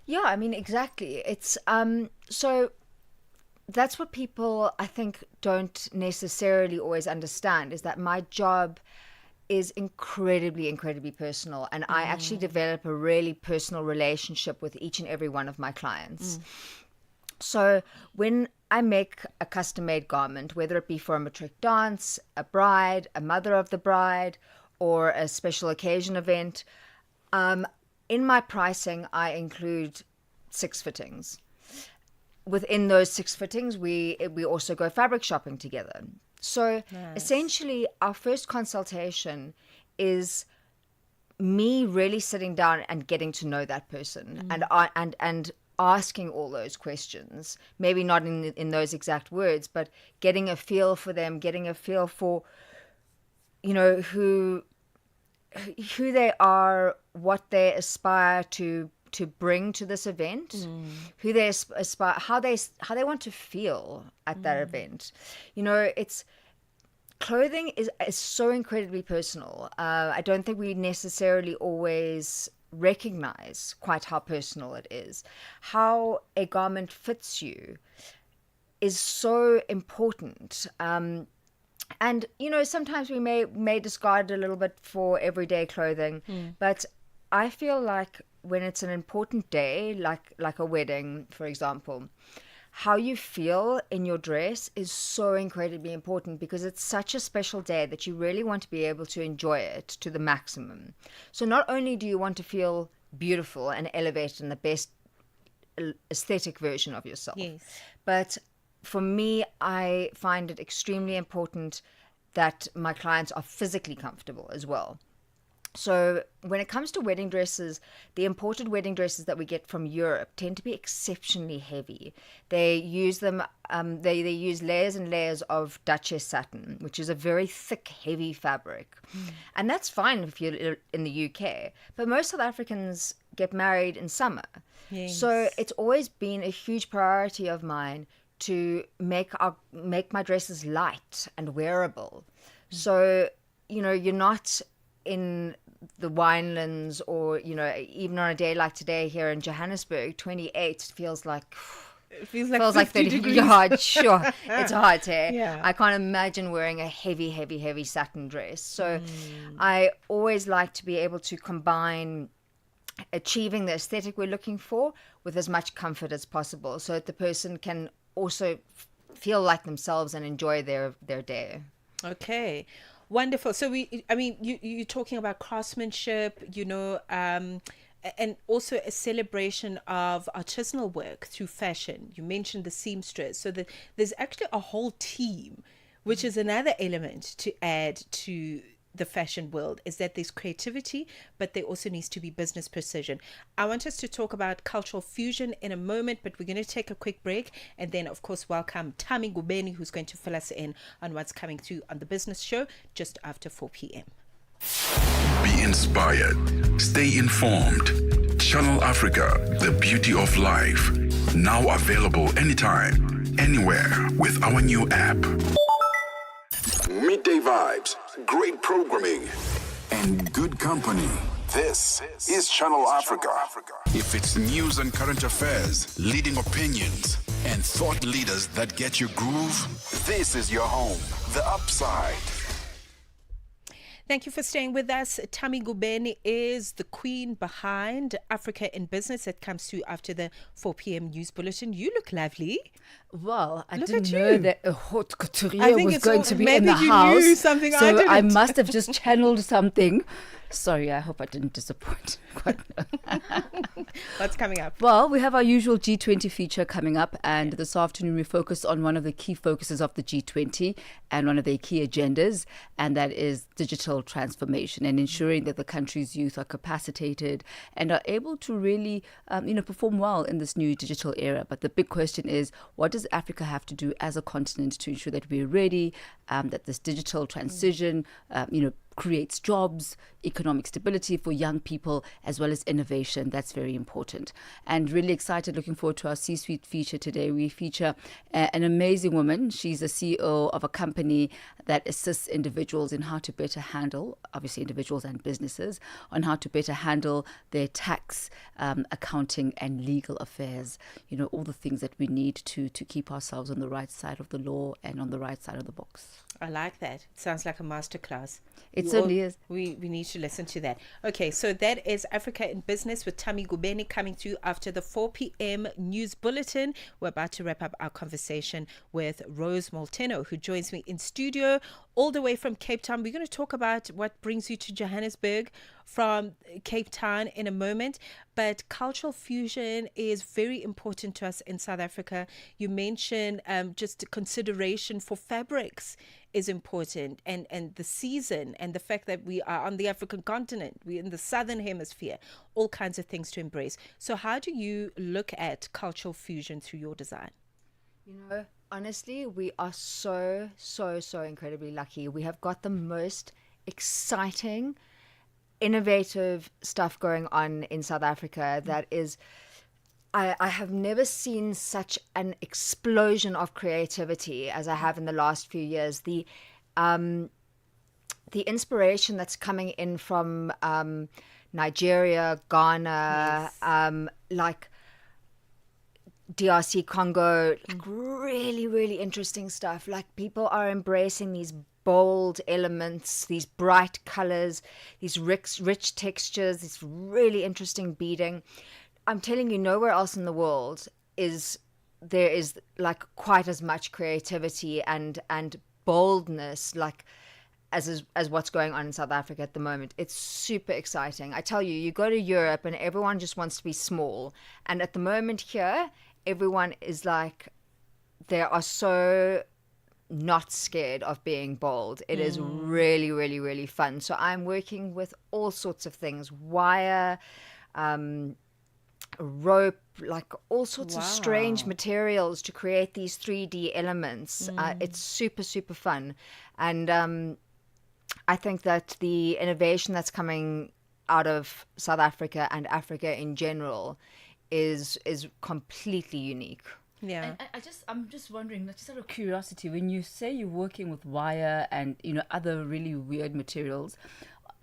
Yeah, I mean, exactly. It's so that's what people, I think, don't necessarily always understand, is that my job is incredibly, incredibly personal. And I actually develop a really personal relationship with each and every one of my clients. So when I make a custom-made garment, whether it be for a matric dance, a bride, a mother of the bride, or a special occasion event, in my pricing, I include 6 fittings. Within those 6 fittings, we also go fabric shopping together. So essentially, our first consultation is me really sitting down and getting to know that person, and asking all those questions. Maybe not in those exact words, but getting a feel for them, getting a feel for, you know, who they are, what they aspire to bring to this event, who they aspire, how they want to feel at that event. You know, clothing is so incredibly personal. I don't think we necessarily always recognize quite how personal it is. How a garment fits you is so important. And, you know, sometimes we may discard a little bit for everyday clothing, but I feel like when it's an important day, like a wedding, for example, how you feel in your dress is so incredibly important, because it's such a special day that you really want to be able to enjoy it to the maximum. So not only do you want to feel beautiful and elevated in the best aesthetic version of yourself, but for me, I find it extremely important that my clients are physically comfortable as well. So when it comes to wedding dresses, the imported wedding dresses that we get from Europe tend to be exceptionally heavy. They use them, they use layers and layers of Duchess satin, which is a very thick, heavy fabric. And that's fine if you're in the UK, but most South Africans get married in summer. So it's always been a huge priority of mine to make my dresses light and wearable. So, you know, you're not in the winelands, or, you know, even on a day like today here in Johannesburg, 28 feels like 30 degrees. Yeah, sure. It's hot here. Yeah. I can't imagine wearing a heavy satin dress. So I always like to be able to combine achieving the aesthetic we're looking for with as much comfort as possible, so that the person can also feel like themselves and enjoy their day. Okay. Wonderful. So you're talking about craftsmanship, you know, and also a celebration of artisanal work through fashion. You mentioned the seamstress. So there's actually a whole team, which is another element to add to the fashion world, is that there's creativity, but there also needs to be business precision. I want us to talk about cultural fusion in a moment, but we're going to take a quick break, and then of course welcome Thami Ngubeni, who's going to fill us in on what's coming through on the business show just after 4 p.m. Be inspired. Stay informed. Channel Africa, the beauty of life. Now available anytime, anywhere with our new app. Midday vibes, great programming, and good company. This is Channel Africa. If it's news and current affairs, leading opinions, and thought leaders that get your groove, this is your home. The Upside. Thank you for staying with us. Thami Ngubeni is the queen behind Africa in Business. That comes through after the 4 p.m. news bulletin. You look lovely. Well, I Look didn't at know you. that a haute I couturier think was it's going all- to be in maybe the you house. knew something I so I didn't. must have just channeled something. Sorry, I hope I didn't disappoint. What's coming up? Well, we have our usual G20 feature coming up, and this afternoon we focus on one of the key focuses of the G20 and one of their key agendas, and that is digital transformation and ensuring that the country's youth are capacitated and are able to really, perform well in this new digital era. But the big question is, what does Africa have to do as a continent to ensure that we're ready, that this digital transition, creates jobs, economic stability for young people, as well as innovation. That's very important. And really excited, looking forward to our C-Suite feature today. We feature an amazing woman. She's a CEO of a company that assists individuals in how to better handle, obviously individuals and businesses, on how to better handle their tax, accounting and legal affairs. You know, all the things that we need to keep ourselves on the right side of the law and on the right side of the box. I like that. It sounds like a masterclass. It certainly is. We need to listen to that. Okay, so that is Africa in Business with Thami Ngubeni coming through after the 4 p.m. news bulletin. We're about to wrap up our conversation with Rose Molteno, who joins me in studio all the way from Cape Town. We're going to talk about what brings you to Johannesburg from Cape Town in a moment, but cultural fusion is very important to us in South Africa. You mentioned just consideration for fabrics is important, and the season and the fact that we are on the African continent, we're in the southern hemisphere, all kinds of things to embrace. So how do you look at cultural fusion through your design? You know, honestly, we are so incredibly lucky. We have got the most exciting, innovative stuff going on in South Africa that is, I have never seen such an explosion of creativity as I have in the last few years. The inspiration that's coming in from Nigeria, Ghana, like DRC Congo, like really interesting stuff. Like people are embracing these bold elements, these bright colors, these rich textures, this really interesting beading. I'm telling you, nowhere else in the world there is like quite as much creativity and boldness like as what's going on in South Africa at the moment. It's super exciting. I tell you, you go to Europe and everyone just wants to be small, and at the moment here, everyone is like, they are so not scared of being bold. It is really fun. So I'm working with all sorts of things, wire, rope, like all sorts of strange materials to create these 3D elements. It's super fun. And I think that the innovation that's coming out of South Africa and Africa in general is completely unique. Yeah. And I'm just wondering, just out of curiosity, when you say you're working with wire and, you know, other really weird materials,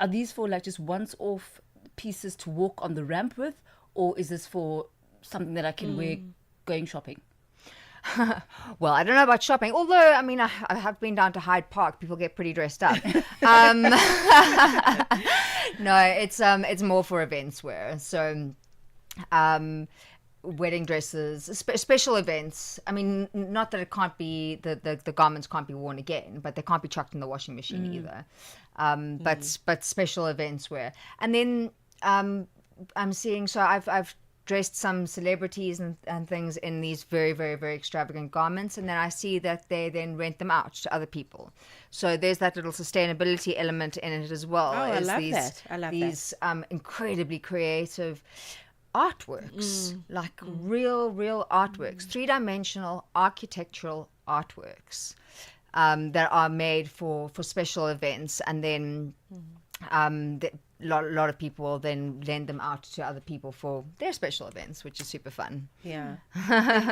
are these for like just once-off pieces to walk on the ramp with, or is this for something that I can wear going shopping? Well, I don't know about shopping, although, I mean, I have been down to Hyde Park. People get pretty dressed up. No, it's more for events wear. So, wedding dresses, special events. I mean, not that it can't be, the garments can't be worn again, but they can't be chucked in the washing machine either. But special events wear. And then I'm seeing, so I've dressed some celebrities and things in these very extravagant garments, and then I see that they then rent them out to other people. So there's that little sustainability element in it as well. Oh, I love that. I love these incredibly creative artworks, like real artworks, three-dimensional architectural artworks that are made for special events, and then a lot of people will then lend them out to other people for their special events, which is super fun. Yeah.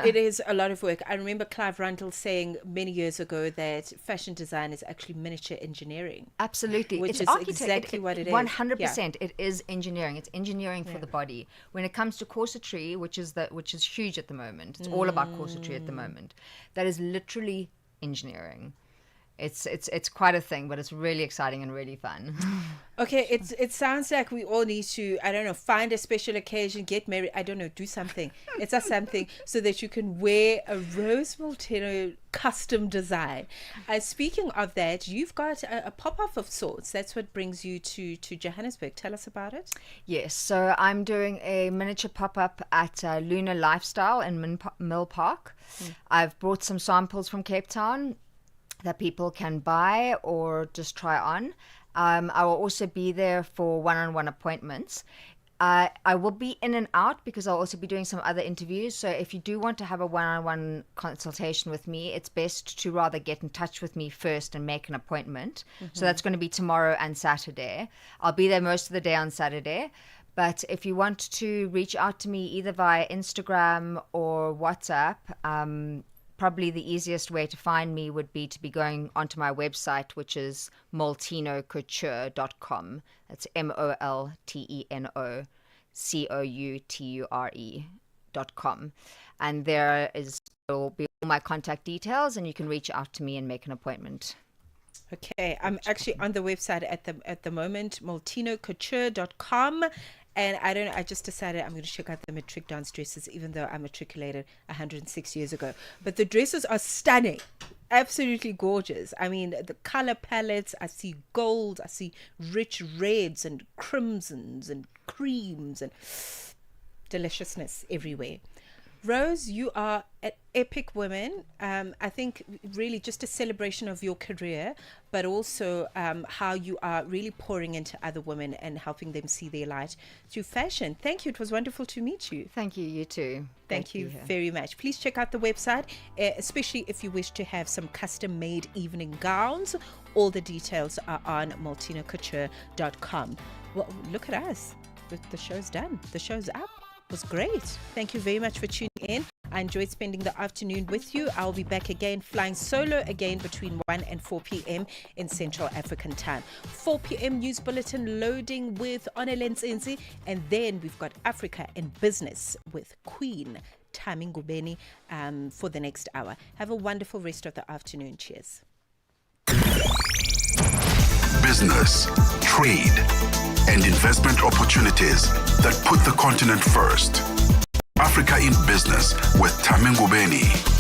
It is a lot of work. I remember Clive Rundle saying many years ago that fashion design is actually miniature engineering. Absolutely. Which it's is exactly what it is. 100%. Yeah. It is engineering. It's engineering for the body. When it comes to corsetry, which is huge at the moment, it's all about corsetry at the moment. That is literally engineering. It's quite a thing, but it's really exciting and really fun. Okay, it sounds like we all need to, I don't know, find a special occasion, get married, I don't know, do something. It's a something so that you can wear a Rose Molteno custom design. Speaking of that, you've got a pop-up of sorts. That's what brings you to Johannesburg. Tell us about it. Yes, so I'm doing a miniature pop-up at Lunar Lifestyle in Mill Park. I've brought some samples from Cape Town that people can buy or just try on. I will also be there for one-on-one appointments. I will be in and out because I'll also be doing some other interviews. So if you do want to have a one-on-one consultation with me, it's best to rather get in touch with me first and make an appointment. So that's going to be tomorrow and Saturday. I'll be there most of the day on Saturday. But if you want to reach out to me either via Instagram or WhatsApp, probably the easiest way to find me would be to be going onto my website, which is moltenocouture.com. That's moltenocouture.com. And there will be all my contact details, and you can reach out to me and make an appointment. Okay, I'm actually on the website at the moment, moltenocouture.com. And I just decided I'm going to check out the matric dance dresses, even though I matriculated 106 years ago. But the dresses are stunning, absolutely gorgeous. I mean, the color palettes, I see gold, I see rich reds and crimsons and creams and deliciousness everywhere. Rose, you are an epic woman. I think really just a celebration of your career, but also how you are really pouring into other women and helping them see their light through fashion. Thank you. It was wonderful to meet you. Thank you. You too. Thank you very much. Please check out the website, especially if you wish to have some custom-made evening gowns. All the details are on moltenocouture.com. Well, look at us. The show's done. The show's up. It was great. Thank you very much for tuning in. I enjoyed spending the afternoon with you. I'll be back again, flying solo again between 1 and 4 p.m. in Central African time. 4 p.m. news bulletin loading with Onele Nzinzi, and then we've got Africa in Business with Queen Thami Ngubeni for the next hour. Have a wonderful rest of the afternoon. Cheers. Business, trade, and investment opportunities that put the continent first. Africa in Business with Thami Ngubeni.